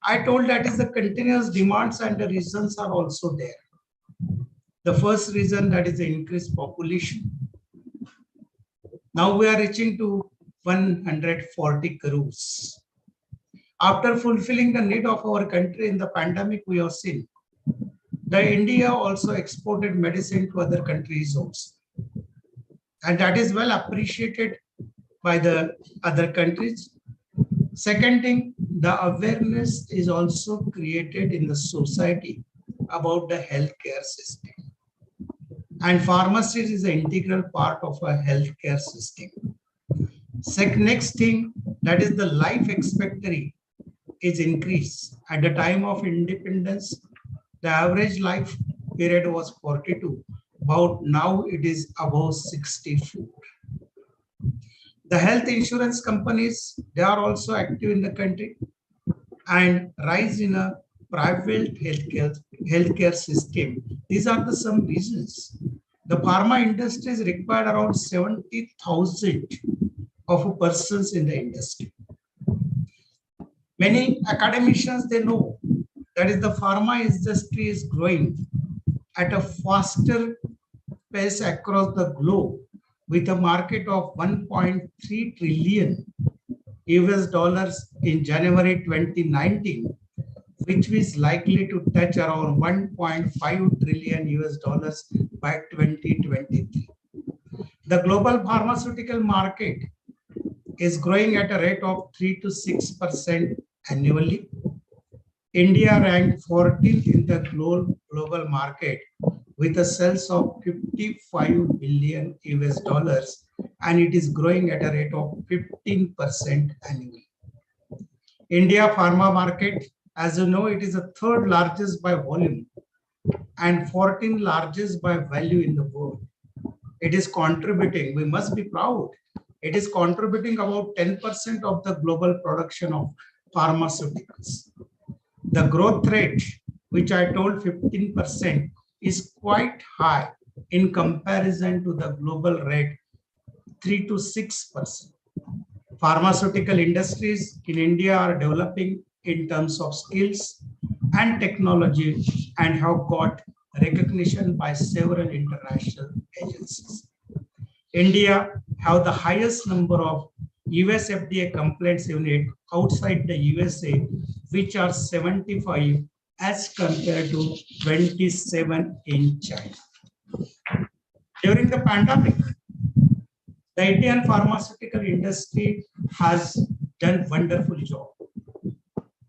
I told that is the continuous demands, and the reasons are also there. The first reason, that is the increased population. Now we are reaching to 140 crores. After fulfilling the need of our country in the pandemic, we have seen that India also exported medicine to other countries also. And that is well appreciated by the other countries. Second thing, the awareness is also created in the society about the healthcare system. And pharmacy is an integral part of a healthcare system. Next thing, that is the life expectancy is increased. At the time of independence, the average life period was 42. About now it is above 64. The health insurance companies, they are also active in the country, and rise in a private healthcare system. These are the some reasons. The pharma industry is required around 70,000 of persons in the industry. Many academicians, they know that is the pharma industry is growing at a faster pace across the globe, with a market of 1.3 trillion US dollars in January 2019, which is likely to touch around 1.5 trillion US dollars by 2023. The global pharmaceutical market is growing at a rate of 3 to 6% annually. India ranked 14th in the global market with a sales of 55 billion US dollars, and it is growing at a rate of 15% annually. India pharma market, as you know, it is the third largest by volume and 14th largest by value in the world. It is contributing, we must be proud, it is contributing about 10% of the global production of pharmaceuticals. The growth rate, which I told 15%, is quite high in comparison to the global rate 3 to 6%. Pharmaceutical industries in India are developing in terms of skills and technology and have got recognition by several international agencies. India have the highest number of US FDA complaints unit outside the USA, which are 75 as compared to 27 in China. During the pandemic, the Indian pharmaceutical industry has done wonderful job.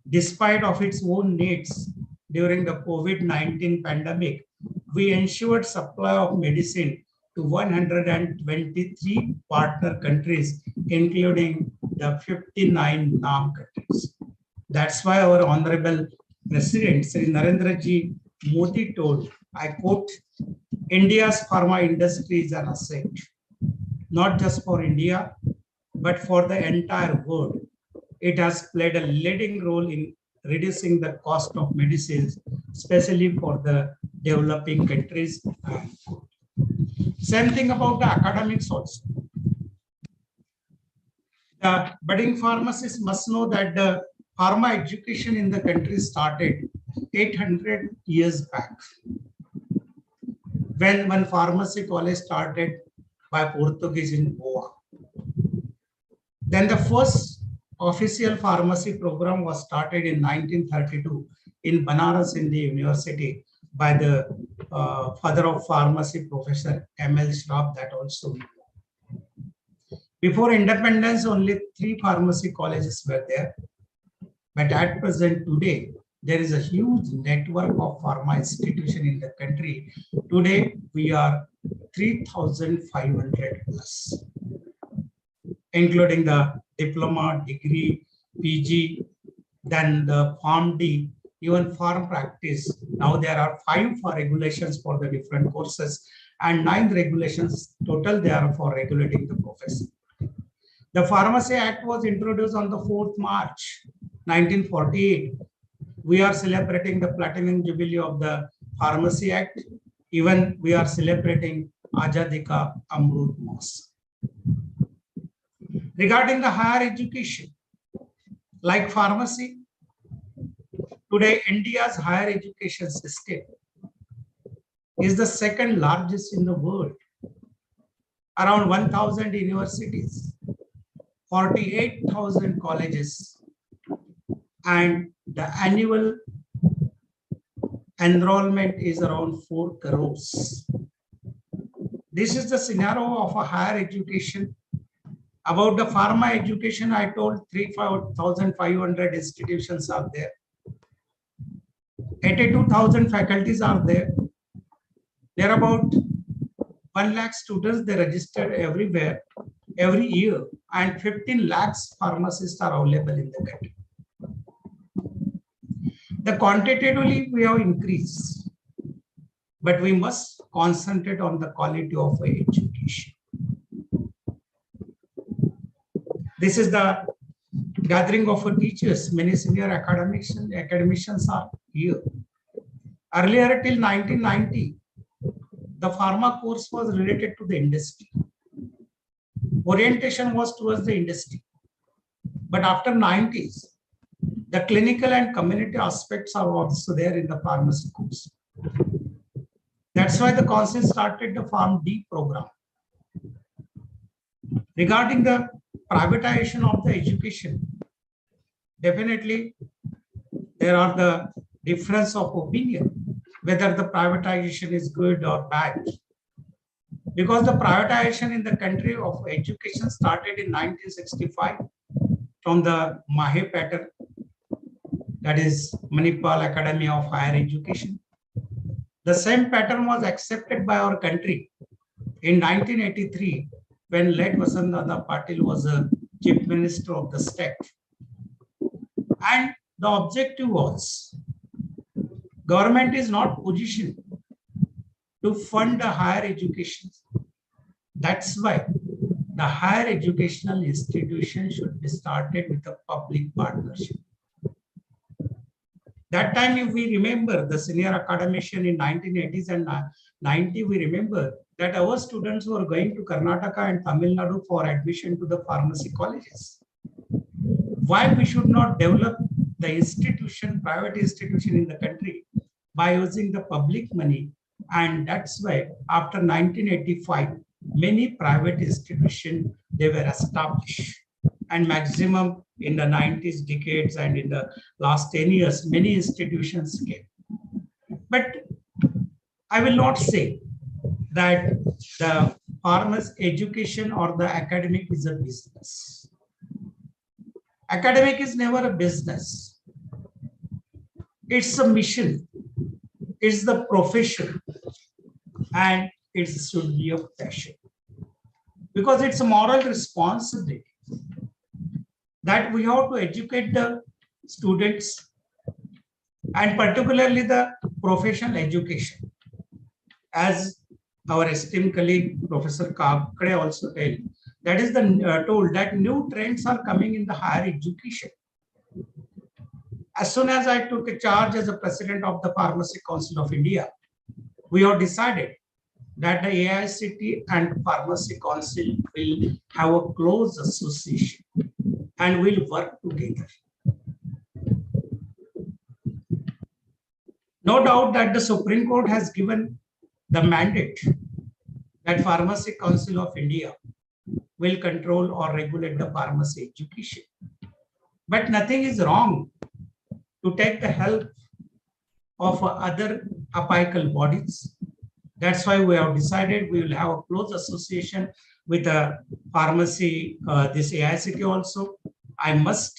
Despite of its own needs during the COVID-19 pandemic, we ensured supply of medicine to 123 partner countries, including the 59 NAM countries. That's why our Honorable President, Sri Narendra Ji Modi told, I quote, India's pharma industry is an asset, not just for India, but for the entire world. It has played a leading role in reducing the cost of medicines, especially for the developing countries. Same thing about the academics also. The budding pharmacists must know that the pharma education in the country started 800 years back, when one pharmacy college started by Portuguese in Goa. Then the first official pharmacy program was started in 1932 in Banaras Hindu University by the father of pharmacy, Professor M.L. Schraub, that also. Before independence, only 3 pharmacy colleges were there. But at present, today, there is a huge network of pharma institutions in the country. Today, we are 3,500 plus, including the diploma, degree, PG, then the PharmD, even farm practice. Now there are 5 for regulations for the different courses and 9 regulations total they are for regulating the profession. The Pharmacy Act was introduced on the 4th March 1948. We are celebrating the Platinum Jubilee of the Pharmacy Act. Even we are celebrating Azadi Ka Amrut Mahotsav. Regarding the higher education, like pharmacy, today India's higher education system is the second largest in the world. Around 1,000 universities, 48,000 colleges, and the annual enrollment is around 4 crores. This is the scenario of a higher education. About the pharma education, I told 3,500 institutions are there. 82,000 faculties are there. There are about 1 lakh students, they registered everywhere, every year, and 15 lakhs pharmacists are available in the country. The quantitatively we have increased, but we must concentrate on the quality of education. This is the gathering of teachers. Many senior academicians are here. Earlier till 1990, the pharma course was related to the industry. Orientation was towards the industry. But after 90s, the clinical and community aspects are also there in the pharmacy course. That's why the council started the PharmD program. Regarding the privatization of the education, definitely there are the difference of opinion whether the privatization is good or bad. Because the privatization in the country of education started in 1965 from the Mahe pattern, that is Manipal Academy of Higher Education. The same pattern was accepted by our country in 1983 when late Vasantdada Patil was a chief minister of the state. And the objective was, government is not positioned to fund the higher education. That's why the higher educational institution should be started with a public partnership. That time, if we remember the senior academician in 1980s and 90, we remember that our students were going to Karnataka and Tamil Nadu for admission to the pharmacy colleges. Why we should not develop the institution, private institution in the country by using the public money? And that's why after 1985, many private institutions, they were established. And maximum in the 90s decades and in the last 10 years, many institutions came. But I will not say that the pharmacy education or the academic is a business. Academic is never a business. It's a mission. It's the profession. And it should be a passion. Because it's a moral responsibility that we have to educate the students and particularly the professional education. As our esteemed colleague, Professor Kakade also told that new trends are coming in the higher education. As soon as I took a charge as a president of the Pharmacy Council of India, we have decided that the AICT and Pharmacy Council will have a close association and will work together. No doubt that the Supreme Court has given the mandate that Pharmacy Council of India will control or regulate the pharmacy education. But nothing is wrong to take the help of other apical bodies. That's why we have decided we will have a close association with the pharmacy, this AICT also. I must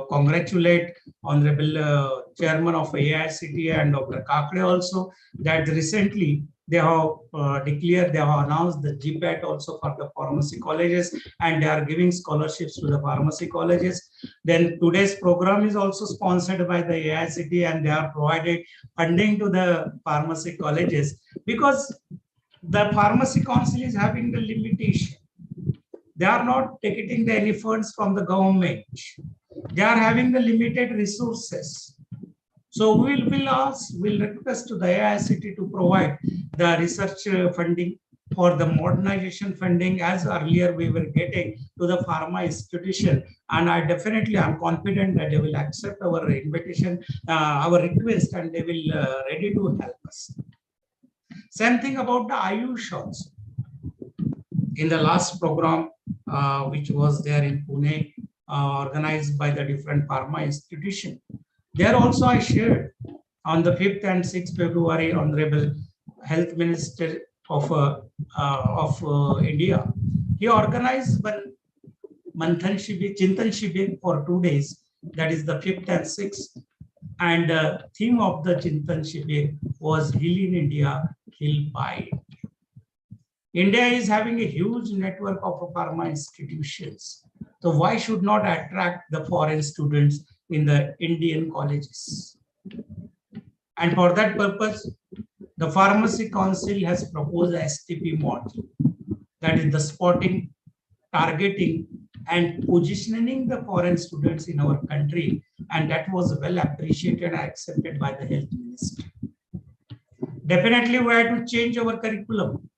congratulate Honorable Chairman of AICT and Dr. Kakade also that recently they have declared, they have announced the GPAT also for the pharmacy colleges and they are giving scholarships to the pharmacy colleges. Then today's program is also sponsored by the AICT and they are provided funding to the pharmacy colleges because the Pharmacy Council is having the limitation. They are not taking any funds from the government. They are having the limited resources. So we'll request to the AICT to provide the research funding for the modernization funding as earlier we were getting to the pharma institution. And I definitely am confident that they will accept our invitation, our request, and they will ready to help us. Same thing about the Ayush also. In the last program, which was there in Pune, organized by the different pharma institution. There also I shared on the 5th and 6th February, Honorable Health Minister of India, he organized one Manthan Shibir, Chintan Shibir for 2 days, that is the 5th and 6th. And the theme of the Chintan Shibir was Heal in India, Heal by India. India is having a huge network of pharma institutions. So why should not attract the foreign students in the Indian colleges? And for that purpose, the Pharmacy Council has proposed a STP model, that is the spotting, targeting, and positioning the foreign students in our country. And that was well appreciated and accepted by the Health Minister. Definitely, we have to change our curriculum.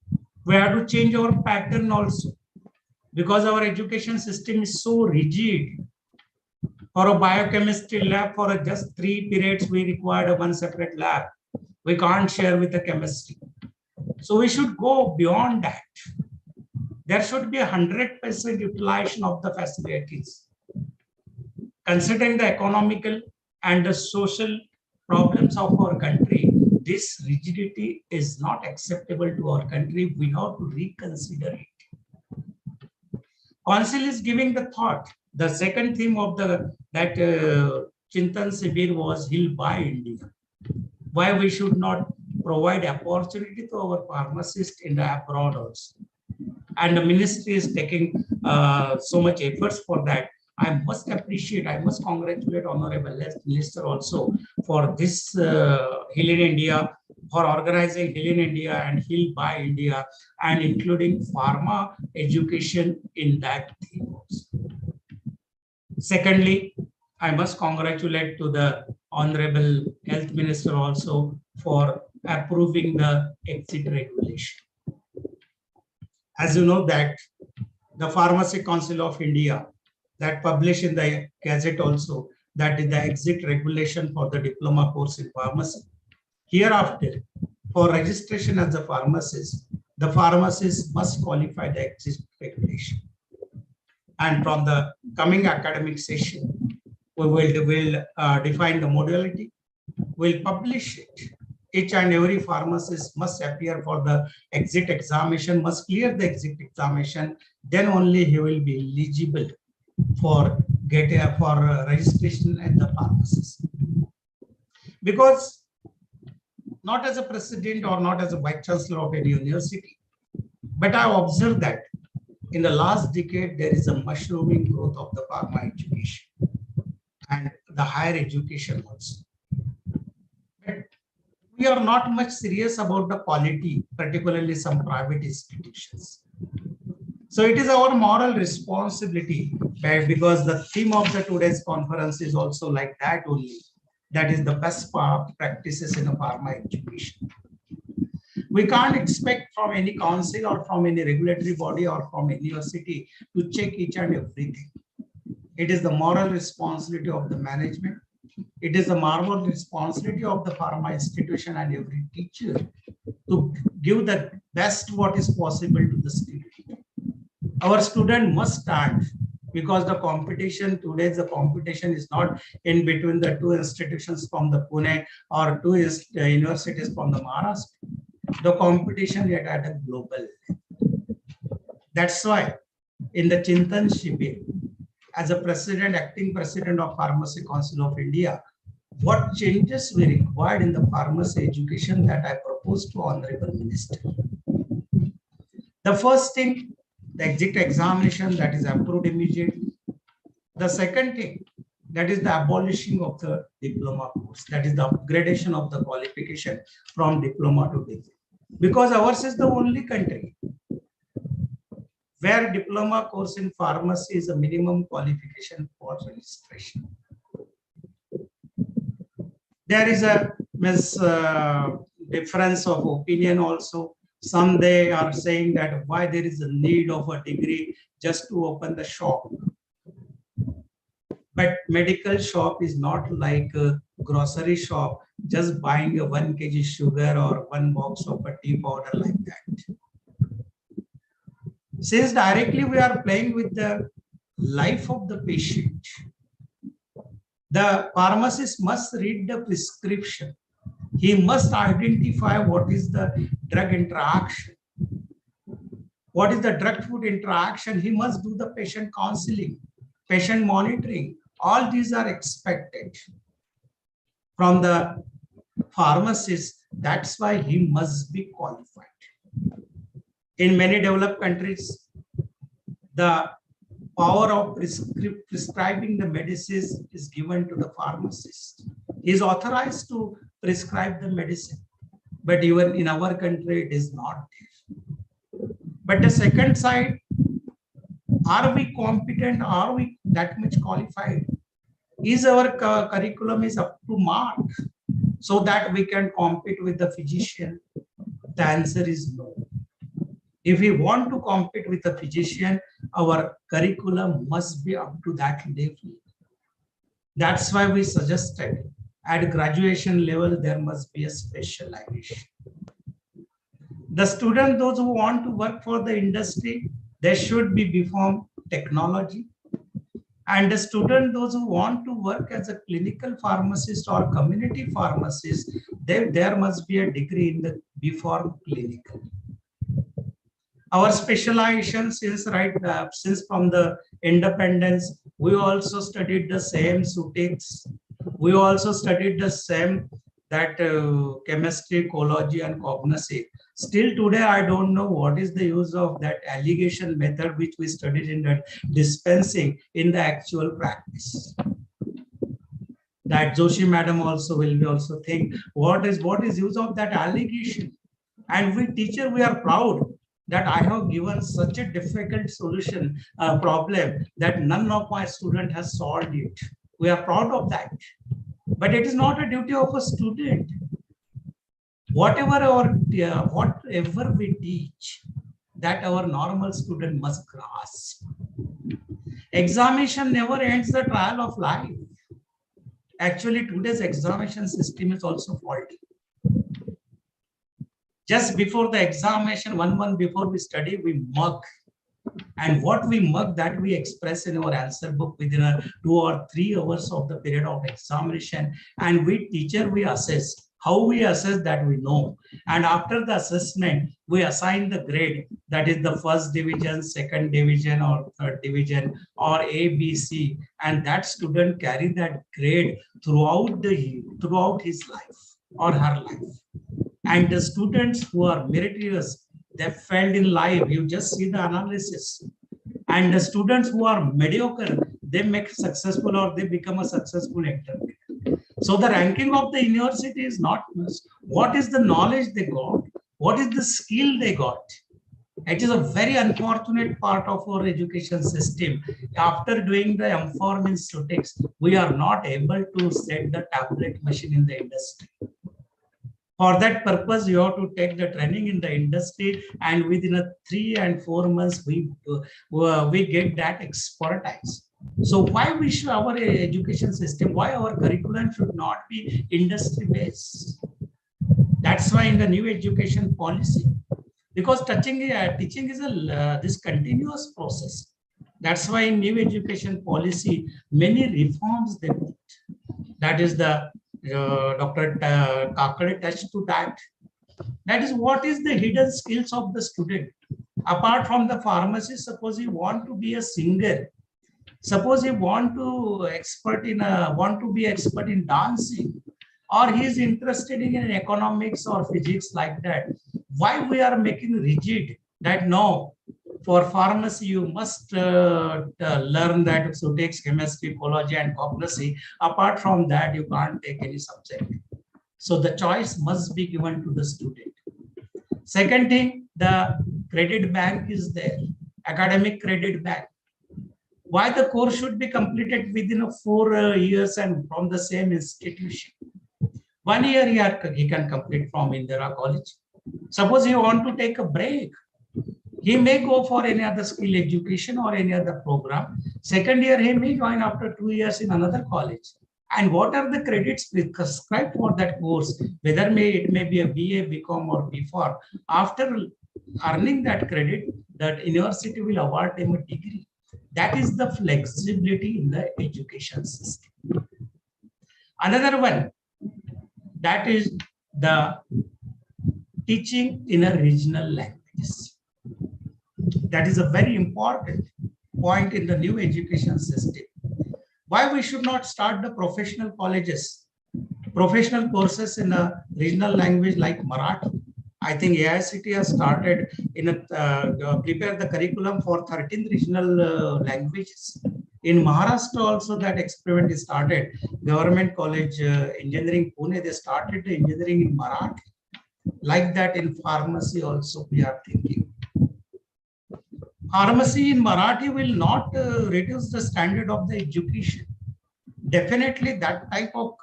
We have to change our pattern also, because our education system is so rigid. For a biochemistry lab, for just 3 periods, we required one separate lab. We can't share with the chemistry. So we should go beyond that. There should be 100% utilization of the facilities. Considering the economical and the social problems of our country, this rigidity is not acceptable to our country. We have to reconsider it. Council is giving the thought. The second theme of that Chintan Shibir was Heal by India. Why we should not provide opportunity to our pharmacists in the abroad also. And the ministry is taking so much efforts for that. I must appreciate, I must congratulate Honorable Health Minister also for this Heal in India for organizing Heal in India and Heal by India, and including pharma education in that theme also. Secondly, I must congratulate to the Honorable Health Minister also for approving the exit regulation. As you know that the Pharmacy Council of India that published in the Gazette also, that is the exit regulation for the diploma course in pharmacy. Hereafter, for registration as a pharmacist, the pharmacist must qualify the exit regulation. And from the coming academic session, we will define the modality, we'll publish it. Each and every pharmacist must appear for the exit examination, must clear the exit examination, then only he will be eligible for registration at the pharmacist. Because not as a president or not as a vice chancellor of any university, but I observed that in the last decade, there is a mushrooming growth of the pharma education and the higher education also. But we are not much serious about the quality, particularly some private institutions. So it is our moral responsibility, because the theme of the today's conference is also like that only. That is the best practices in a pharma education. We can't expect from any council or from any regulatory body or from any university to check each and everything. It is the moral responsibility of the management. It is the moral responsibility of the pharma institution and every teacher to give the best what is possible to the student. Our student must stand, because the competition today, the competition is not in between the two institutions from the Pune or two universities from the Maharashtra. The competition is at a global level. That's why in the Chintan Shibir, as a president, acting president of Pharmacy Council of India, what changes we required in the pharmacy education that I proposed to Honorable Minister. The first thing, the exit examination that is approved immediately. The second thing, that is the abolishing of the diploma course, that is the upgradation of the qualification from diploma to degree. Because ours is the only country where diploma course in pharmacy is a minimum qualification for registration. There is a difference of opinion also. Some they are saying that why there is a need of a degree just to open the shop. But medical shop is not like a grocery shop, just buying a 1 kg sugar or 1 box of a tea powder like that. Since directly we are playing with the life of the patient, the pharmacist must read the prescription. He must identify what is the drug interaction. What is the drug-food interaction? He must do the patient counseling, patient monitoring. All these are expected from the pharmacist. That's why he must be qualified. In many developed countries, the power of prescribing the medicines is given to the pharmacist. He is authorized to prescribe the medicine, but even in our country, it is not there. But the second side, are we competent? Are we that much qualified? Is our curriculum is up to mark so that we can compete with the physician? The answer is no. If we want to compete with a physician, our curriculum must be up to that level. That's why we suggested at graduation level, there must be a specialization. The students, those who want to work for the industry, they should be before technology. And the student, those who want to work as a clinical pharmacist or community pharmacist, there must be a degree in the before clinical. Our specialization since from the independence, we also studied the same Sutix. We also studied the same that chemistry, ecology, and cognoscience. Still today, I don't know what is the use of that allegation method which we studied in that dispensing in the actual practice. that Joshi madam also will be also think what is use of that allegation. And we teacher, we are proud that I have given such a difficult solution problem that none of my student has solved it. We are proud of that. But it is not a duty of a student. Whatever we teach, that our normal student must grasp. Examination never ends the trial of life. Actually, today's examination system is also faulty. Just before the examination, 1 month before we study, we mug. And what we mug, that we express in our answer book within 2 or 3 hours of the period of examination. And we teacher, we assess. How we assess that we know. And after the assessment, we assign the grade. That is the first division, second division, or third division, or A, B, C. And that student carry that grade throughout his life or her life. And the students who are meritorious, they failed in life. You just see the analysis. And the students who are mediocre, they make successful or they become a successful intermediate. So the ranking of the university is not what is the knowledge they got, what is the skill they got. It is a very unfortunate part of our education system. After doing the M.Pharm in statistics, we are not able to set the tablet machine in the industry. For that purpose, you have to take the training in the industry, and within 3 and 4 months, we get that expertise. So why we should our education system, why our curriculum should not be industry based? That's why in the new education policy, because teaching is this continuous process. That's why in new education policy, many reforms they put. That is the Dr. Kakade touched to that. That is what is the hidden skills of the student. Apart from the pharmacy, suppose you want to be a singer. Suppose you want to be expert in dancing, or he is interested in economics or physics like that. Why we are making rigid that no, for pharmacy you must learn that so takes chemistry, ecology, and cognosy. Apart from that, you can't take any subject. So the choice must be given to the student. Second thing, the credit bank is there, academic credit bank. Why the course should be completed within 4 years and from the same institution. 1 year he can complete from Indira College. Suppose he want to take a break, he may go for any other skill education or any other program. Second year he may join after 2 years in another college. And what are the credits prescribed for that course? Whether it may be a BA, BCom, or B.Pharm. After earning that credit, that university will award him a degree. That is the flexibility in the education system. Another one, that is the teaching in a regional languages. That is a very important point in the new education system. Why we should not start the professional colleges, professional courses in a regional language like Marathi? I think AICT has started prepare the curriculum for 13 regional languages. In Maharashtra also that experiment is started. Government College Engineering Pune, they started the engineering in Marathi. Like that in pharmacy also we are thinking. Pharmacy in Marathi will not reduce the standard of the education. Definitely that type of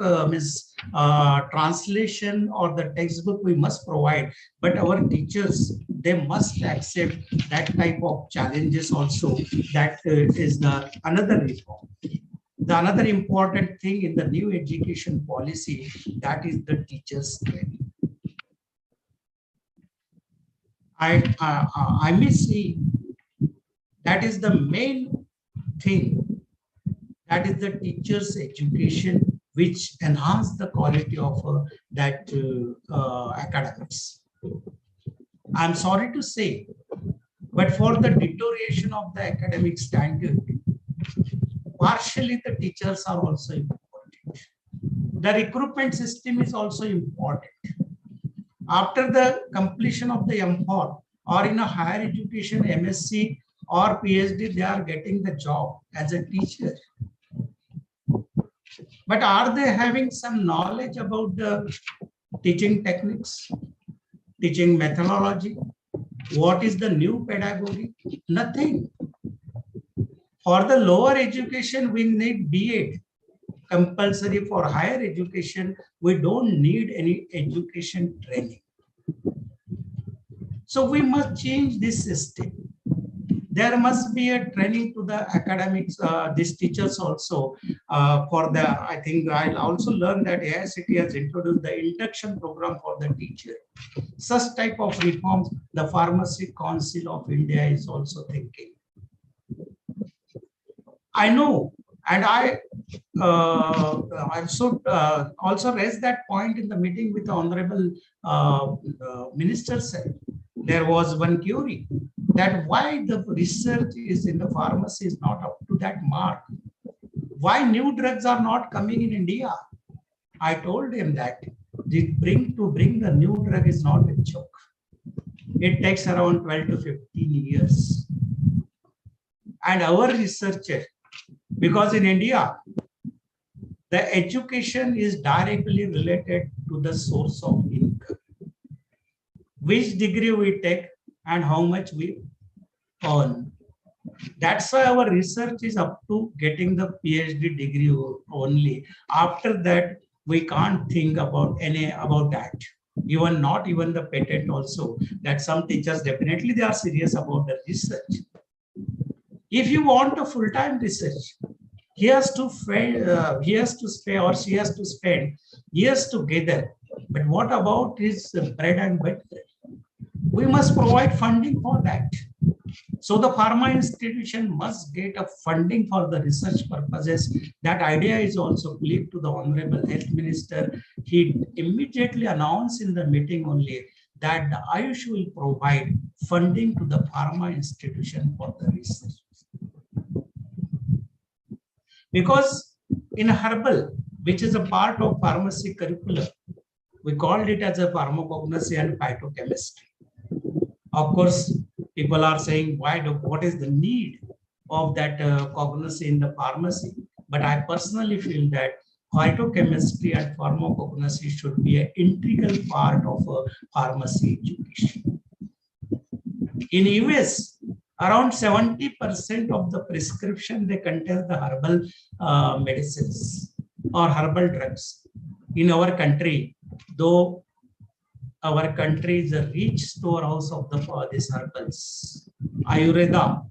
translation or the textbook we must provide, but our teachers, they must accept that type of challenges also. That is the another reform. The another important thing in the new education policy, that is the teachers' training. I may say that is the main thing. That is the teacher's education, which enhance the quality of that academics. I'm sorry to say, but for the deterioration of the academic standard, partially the teachers are also important. The recruitment system is also important. After the completion of the M.Pharm or in a higher education, MSc or PhD, they are getting the job as a teacher. But are they having some knowledge about the teaching techniques, teaching methodology? What is the new pedagogy? Nothing. For the lower education, we need B.Ed. Compulsory for higher education, we don't need any education training. So we must change this system. There must be a training to the academics, these teachers also for the, I think I'll also learn that AICT has introduced the induction program for the teacher. Such type of reforms, the Pharmacy Council of India is also thinking. I know, and I also raised that point in the meeting with the Honorable Minister said. There was one query that why the research is in the pharmacy is not up to that mark. Why new drugs are not coming in India? I told him that to bring the new drug is not a joke. It takes around 12 to 15 years. And our researcher, because in India, the education is directly related to the source of income. Which degree we take and how much we earn. That's why our research is up to getting the PhD degree only. After that, we can't think about that. Even not even the patent also. That some teachers definitely they are serious about the research. If you want a full-time research, he has to spend or she has to spend years together. But what about his bread and butter? We must provide funding for that. So the pharma institution must get a funding for the research purposes. That idea is also put to the Honorable Health Minister. He immediately announced in the meeting only that the Ayush will provide funding to the pharma institution for the research. Because in herbal, which is a part of pharmacy curriculum, we called it as a pharmacognosy and phytochemistry. Of course, people are saying, what is the need of that cognosy in the pharmacy? But I personally feel that phytochemistry and pharmacognosy should be an integral part of a pharmacy education. In US, around 70% of the prescription, they contain the herbal medicines or herbal drugs. In our country, though our country is a rich storehouse of these herbals. Ayurveda,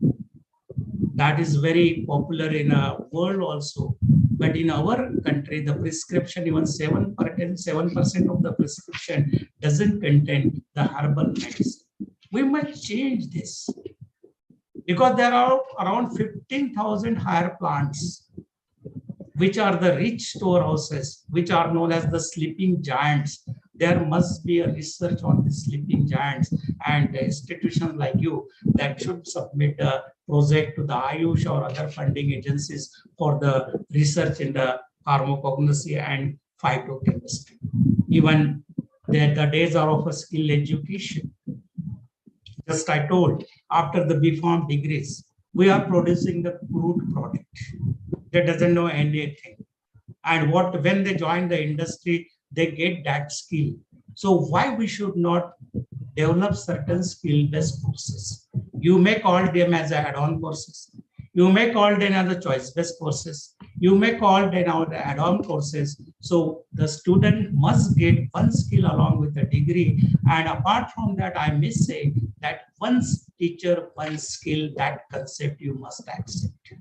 that is very popular in the world also. But in our country, the prescription, even 7% of the prescription doesn't contain the herbal medicine. We must change this. Because there are around 15,000 higher plants, which are the rich storehouses, which are known as the sleeping giants. There must be a research on the sleeping giants, and institutions like you that should submit a project to the Ayush or other funding agencies for the research in the pharmacognosy and phytochemistry. Even the days are of a skill education. Just I told, after the B.Pharm degrees, we are producing the crude product. They doesn't know anything. And when they join the industry, they get that skill. So why we should not develop certain skill-based courses? You may call them as add-on courses. You may call them as a choice-based courses. You may call them out add-on courses. So the student must get one skill along with a degree. And apart from that, I may say that one teacher, one skill, that concept you must accept.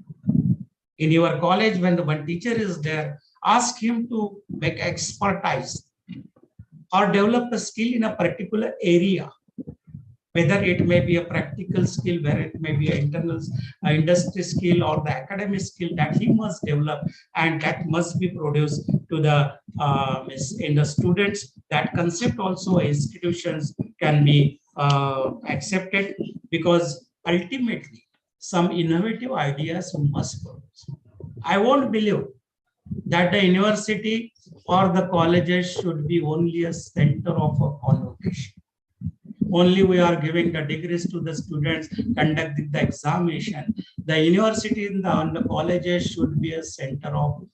In your college, when the one teacher is there, ask him to make expertise or develop a skill in a particular area, whether it may be a practical skill, whether it may be an internal industry skill or the academic skill that he must develop, and that must be produced to the in the students. That concept also institutions can be accepted, because ultimately some innovative ideas must produce. I won't believe that the university or the colleges should be only a center of a convocation. Only we are giving the degrees to the students, conducting the examination. The university and the colleges should be a center of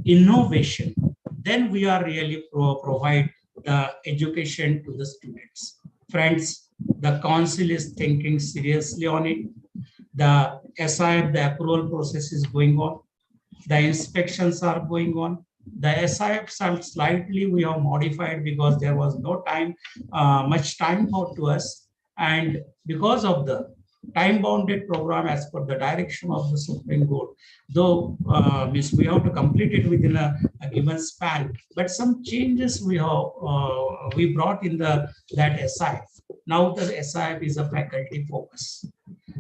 innovation, then we are really provide the education to the students. Friends, the council is thinking seriously on it. The SIF, the approval process is going on. The inspections are going on. The SIFs are slightly we have modified because there was no time, much time to us. And because of the time-bounded program as per the direction of the Supreme Court, though means we have to complete it within a given span, but some changes we have we brought in that SIF. Now the SIF is a faculty focus.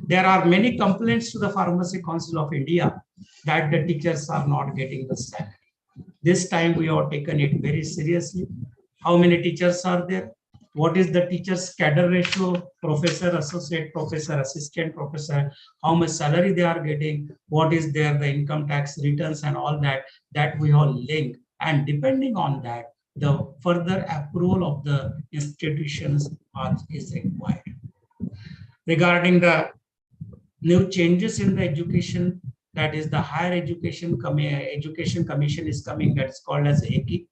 There are many complaints to the Pharmacy Council of India that the teachers are not getting the salary. This time we have taken it very seriously. How many teachers are there? What is the teacher's cadre ratio? Professor, associate professor, assistant professor, how much salary they are getting, what is there, the income tax returns and all that, that we all link. And depending on that, the further approval of the institutions is required. Regarding the new changes in the education, that is the Higher Education Commission is coming, that's called as HECI.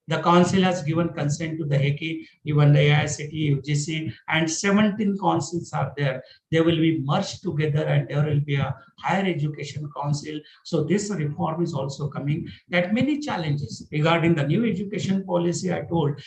The council has given consent to the HECI, even the AICTE, UGC, and 17 councils are there. They will be merged together and there will be a higher education council. So this reform is also coming. That many challenges regarding the new education policy, I told,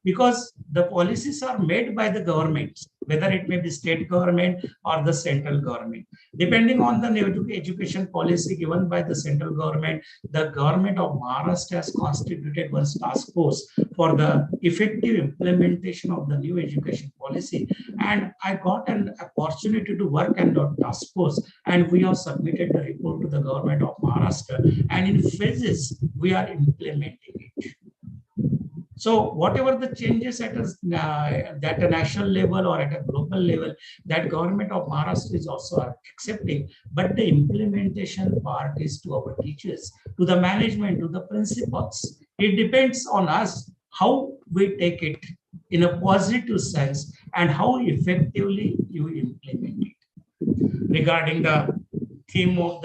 because the policies are made by the governments, whether it may be state government or the central government. Depending on the new education policy given by the central government, the government of Maharashtra has constituted one task force for the effective implementation of the new education policy. And I got an opportunity to work on that task force, and we have submitted the report to the government of Maharashtra, and in phases we are implementing it. So whatever the changes at a national level or at a global level, that government of Maharashtra is also accepting, but the implementation part is to our teachers, to the management, to the principals. It depends on us how we take it in a positive sense and how effectively you implement it. Regarding the theme of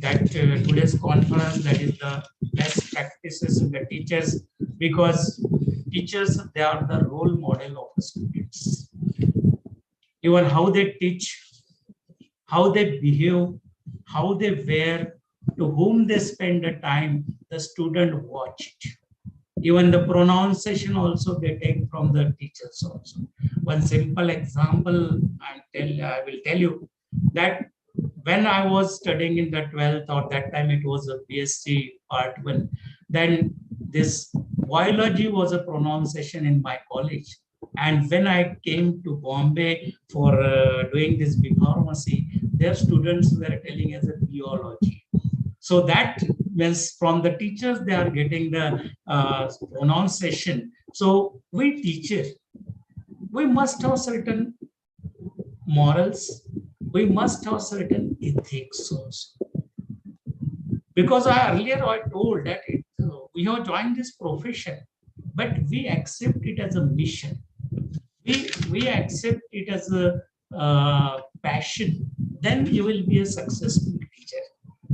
today's conference, that is the best practices in the teachers, because teachers, they are the role model of the students. Even how they teach, how they behave, how they wear, to whom they spend the time, the student watch it. Even the pronunciation also they take from the teachers also. One simple example I will tell you that when I was studying in the 12th, or that time it was a BSc part 1, then this biology was a pronunciation in my college. And when I came to Bombay for doing this B Pharmacy, their students were telling us a biology. So that means from the teachers, they are getting the pronunciation. So we teachers, we must have certain morals, we must have certain ethics also. Because earlier I told that we have joined this profession, but we accept it as a mission. We accept it as a passion. Then you will be a successful teacher.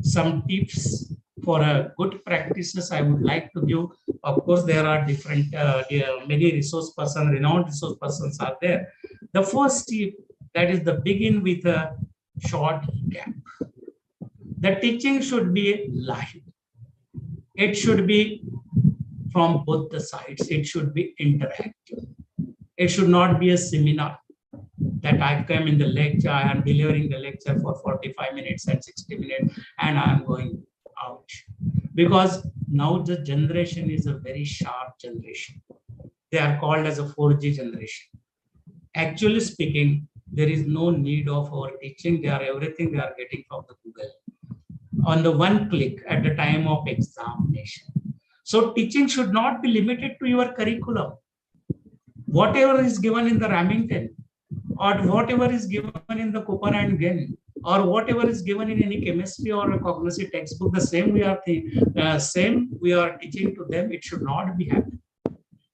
Some tips for a good practices I would like to give. Of course, there are different, many resource persons, renowned resource persons are there. The first tip, that is the begin with a short gap. The teaching should be live. It should be from both the sides. It should be interactive. It should not be a seminar that I come in the lecture, I am delivering the lecture for 45 minutes and 60 minutes and I am going out. Because now the generation is a very sharp generation. They are called as a 4G generation. Actually speaking, there is no need of our teaching. Everything they are getting from the Google on the one click at the time of examination. So teaching should not be limited to your curriculum. Whatever is given in the Remington, or whatever is given in the Cooper and Genn, or whatever is given in any chemistry or a cognitive textbook, the same we are teaching to them. It should not be happening.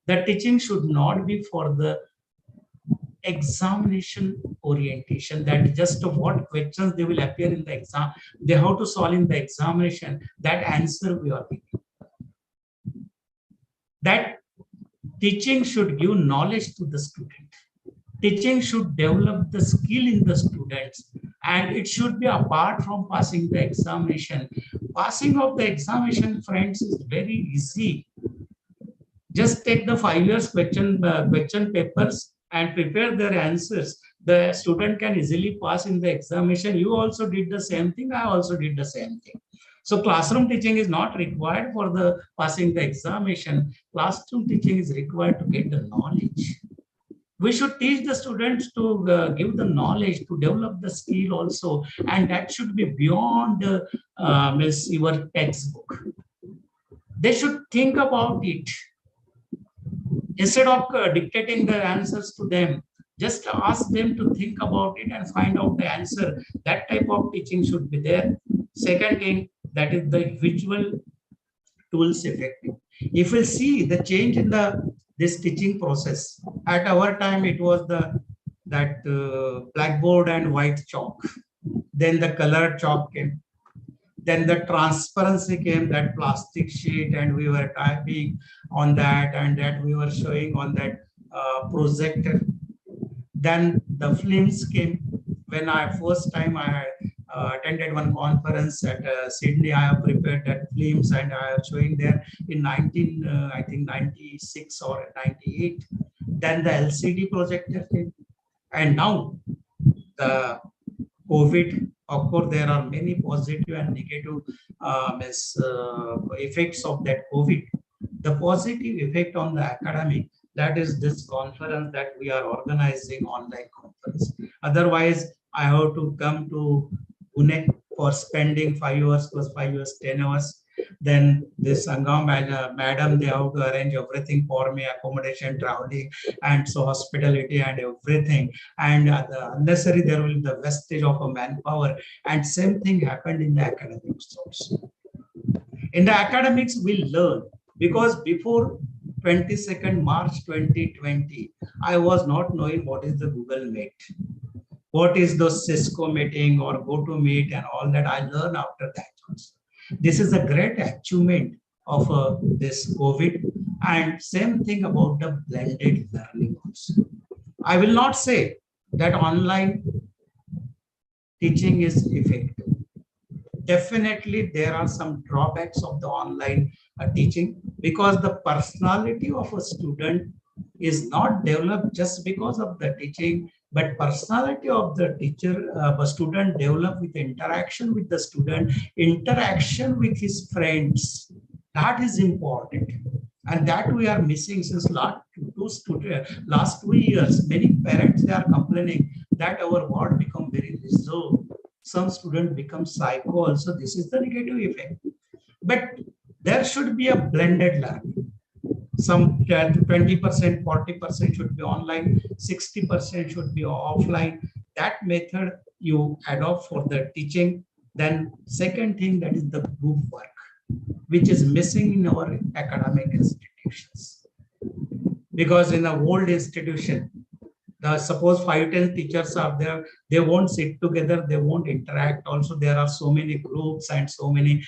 The teaching should not be for the examination orientation, that just what questions they will appear in the exam, they have to solve in the examination, that answer we are giving. That teaching should give knowledge to the student. Teaching should develop the skill in the students, and it should be apart from passing the examination. Passing of the examination, friends, is very easy. Just take the 5 years question papers and prepare their answers. The student can easily pass in the examination. You also did the same thing. I also did the same thing. So classroom teaching is not required for the passing the examination. Classroom teaching is required to get the knowledge. We should teach the students to give the knowledge, to develop the skill also, and that should be beyond your textbook. They should think about it. Instead of dictating the answers to them, just ask them to think about it and find out the answer. That type of teaching should be there. Second thing, that is the visual tools effective. If we see the change in this teaching process, at our time it was that blackboard and white chalk. Then the colored chalk came. Then the transparency came, that plastic sheet, and we were typing on that, and that we were showing on that projector. Then the films came. When first time I attended one conference at Sydney, I have prepared that films and I am showing there in I think 96 or 98. Then the LCD projector came, and now the COVID. Of course, there are many positive and negative effects of that COVID. The positive effect on the academic, that is this conference that we are organizing, online conference. Otherwise, I have to come to Pune for spending 5 hours plus 5 hours, 10 hours. Then this Sangam madam, they have to arrange everything for me, accommodation, traveling, and so hospitality and everything. And unnecessary, there will be the wastage of a manpower. And same thing happened in the academics also. In the academics, we learn, because before 22nd March 2020, I was not knowing what is the Google Meet, what is the Cisco meeting or GoToMeet and all that. I learned after that also. This is a great achievement of this COVID, and same thing about the blended learning also. I will not say that online teaching is effective. Definitely there are some drawbacks of the online teaching, because the personality of a student is not developed just because of the teaching, but personality of the teacher, student develop with interaction with the student, interaction with his friends. That is important. And that we are missing since last 2 years. Many parents, they are complaining that our ward become very reserved. Some students become psycho also. This is the negative effect. But there should be a blended learning. Some 20%, 40% should be online, 60% should be offline. That method you adopt for the teaching. Then second thing, that is the group work, which is missing in our academic institutions. Because in an old institution, suppose 5-10 teachers are there, they won't sit together, they won't interact. Also, there are so many groups and so many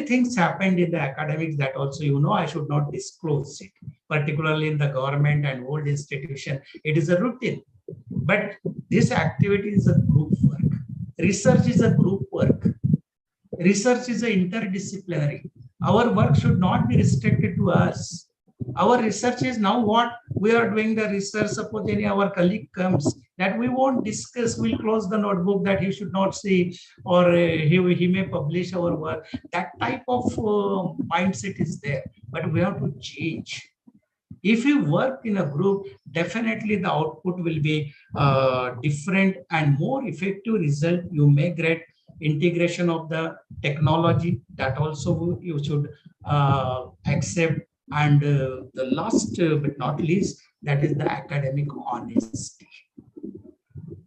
things happened in the academics that also, I should not disclose it, particularly in the government and old institution. It is a routine, but this activity is a group work. Research is a group work. Research is interdisciplinary. Our work should not be restricted to us. Our research is now what we are doing the research. Suppose any our colleague comes, that we won't discuss, we'll close the notebook, that he should not see, or he may publish our work. That type of mindset is there, but we have to change. If you work in a group, definitely the output will be different and more effective result. You may get integration of the technology, that also you should accept. And the last but not least, that is the academic honesty.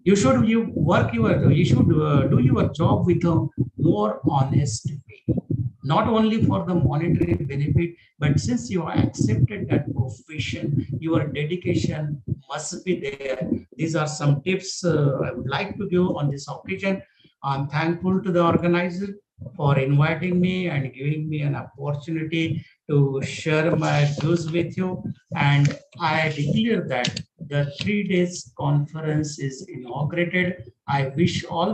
You should do your job with a more honest way, not only for the monetary benefit, but since you have accepted that profession, your dedication must be there. These are some tips I would like to give on this occasion. I'm thankful to the organizer for inviting me and giving me an opportunity to share my views with you. And I declare that the 3 days conference is inaugurated. I wish all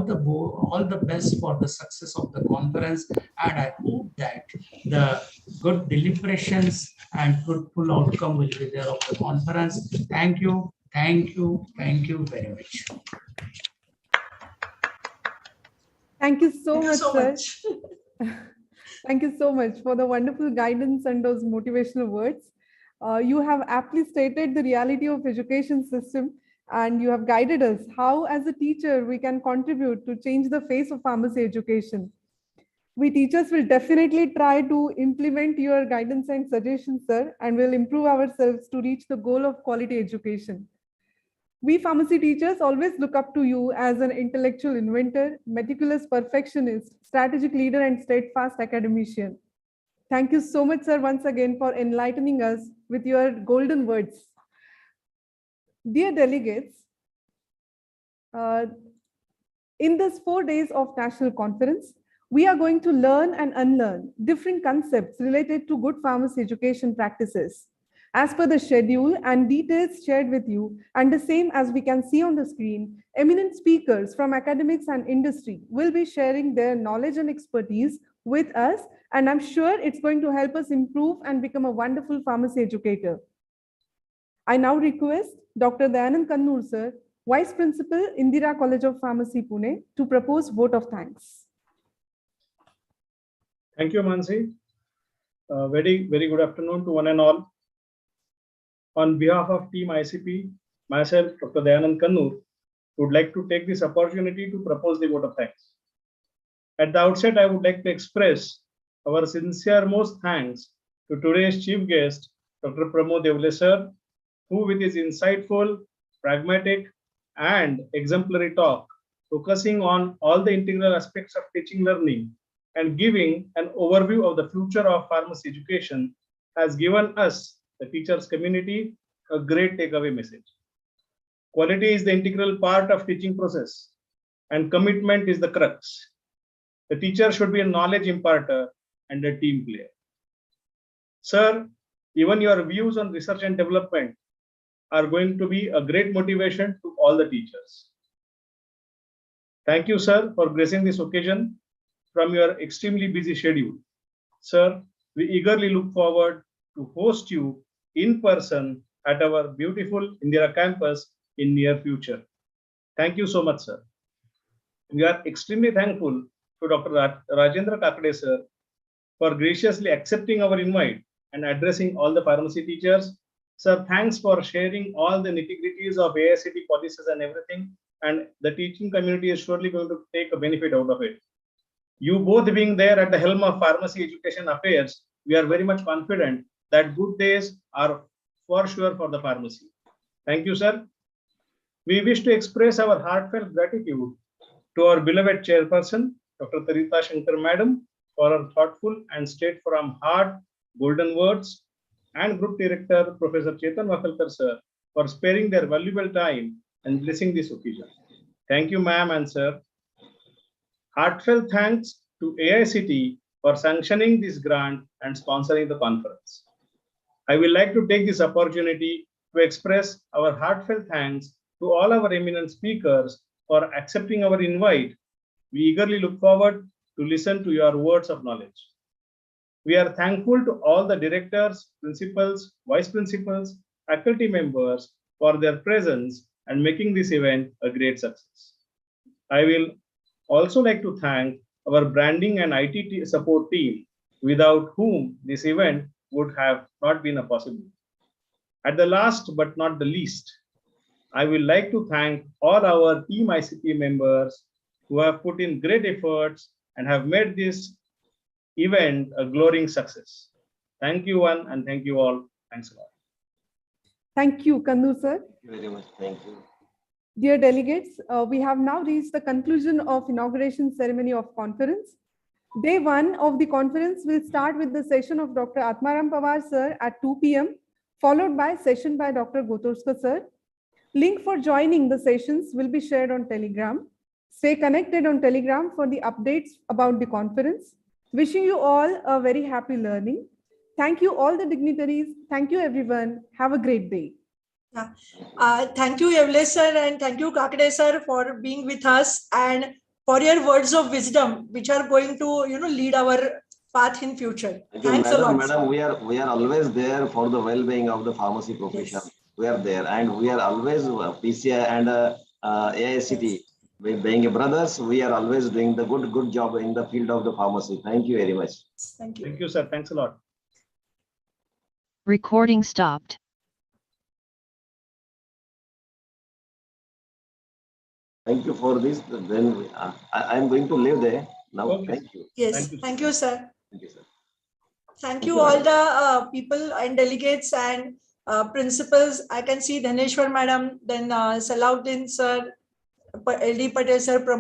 the best for the success of the conference, and I hope that the good deliberations and fruitful outcome will be there of the conference. Thank you, thank you, thank you very much. Thank you so Thank you much, so sir. much. Thank you so much for the wonderful guidance and those motivational words. You have aptly stated the reality of education system, and you have guided us how, as a teacher, we can contribute to change the face of pharmacy education. We teachers will definitely try to implement your guidance and suggestions, sir, and will improve ourselves to reach the goal of quality education. We pharmacy teachers always look up to you as an intellectual inventor, meticulous perfectionist, strategic leader, and steadfast academician. Thank you so much, sir, once again for enlightening us with your golden words. Dear delegates, in this 4 days of national conference, we are going to learn and unlearn different concepts related to good pharmacy education practices. As per the schedule and details shared with you, and the same as we can see on the screen, eminent speakers from academics and industry will be sharing their knowledge and expertise with us, and I'm sure it's going to help us improve and become a wonderful pharmacy educator. I now request Dr. Dayanand Kannur, sir, Vice Principal, Indira College of Pharmacy, Pune, to propose vote of thanks. Thank you, Mansi. Very good afternoon to one and all. On behalf of Team ICP, myself, Dr. Dayanand Kannur, would like to take this opportunity to propose the vote of thanks. At the outset, I would like to express our sincerest thanks to today's chief guest, Dr. Pramody, Oleser, who with his insightful, pragmatic, and exemplary talk, focusing on all the integral aspects of teaching learning and giving an overview of the future of pharmacy education, has given us, the teachers community, a great takeaway message. Quality is the integral part of teaching process, and commitment is the crux. The teacher should be a knowledge imparter and a team player. Sir, even your views on research and development are going to be a great motivation to all the teachers. Thank you, sir, for gracing this occasion from your extremely busy schedule. Sir, we eagerly look forward to host you in person at our beautiful Indira campus in near future. Thank you so much, sir. We are extremely thankful to Dr. Rajendra Kakade, sir, for graciously accepting our invite and addressing all the pharmacy teachers. Sir, thanks for sharing all the nitty-gritties of AICT policies and everything, and the teaching community is surely going to take a benefit out of it. You both being there at the helm of pharmacy education affairs, we are very much confident that good days are for sure for the pharmacy. Thank you, sir. We wish to express our heartfelt gratitude to our beloved chairperson, Dr. Tarita Shankar Madam, for her thoughtful and straight from heart golden words, and Group Director, Professor Chetan Wakalkar, sir, for sparing their valuable time and blessing this occasion. Thank you, ma'am and sir. Heartfelt thanks to AICT for sanctioning this grant and sponsoring the conference. I would like to take this opportunity to express our heartfelt thanks to all our eminent speakers for accepting our invite. We eagerly look forward to listen to your words of knowledge. We are thankful to all the directors, principals, vice principals, faculty members for their presence and making this event a great success. I will also like to thank our branding and IT support team, without whom this event would have not been a possibility. At the last but not the least, I will like to thank all our Team ICP members who have put in great efforts and have made this event a glowing success. Thank you one and thank you all. Thanks a lot. Thank you, Kannur, sir. Thank you very much. Thank you. Dear delegates, we have now reached the conclusion of inauguration ceremony of conference. Day 1 of the conference will start with the session of Dr. Atmaram Pawar, sir, at 2 p.m., followed by session by Dr. Gotorskar, sir. Link for joining the sessions will be shared on Telegram. Stay connected on Telegram for the updates about the conference. Wishing you all a very happy learning. Thank you all the dignitaries. Thank you everyone. Have a great day. Thank you, Oleser, and thank you, Kakade sir, for being with us and for your words of wisdom, which are going to, lead our path in future. Thanks a lot. Madam, we are always there for the well-being of the pharmacy profession. Yes. We are there, and we are always PCI and AICT. Yes. Being brothers, we are always doing the good job in the field of the pharmacy. Thank you very much. Thank you. Thank you, sir. Thanks a lot. Recording stopped. Thank you for this. Then I am going to live there now. Okay. Thank you. Yes. Thank you, sir. Thank you, sir. Thank you all the people and delegates and principals. I can see Dhaneshwar madam, then Salahuddin sir, LD Patel sir,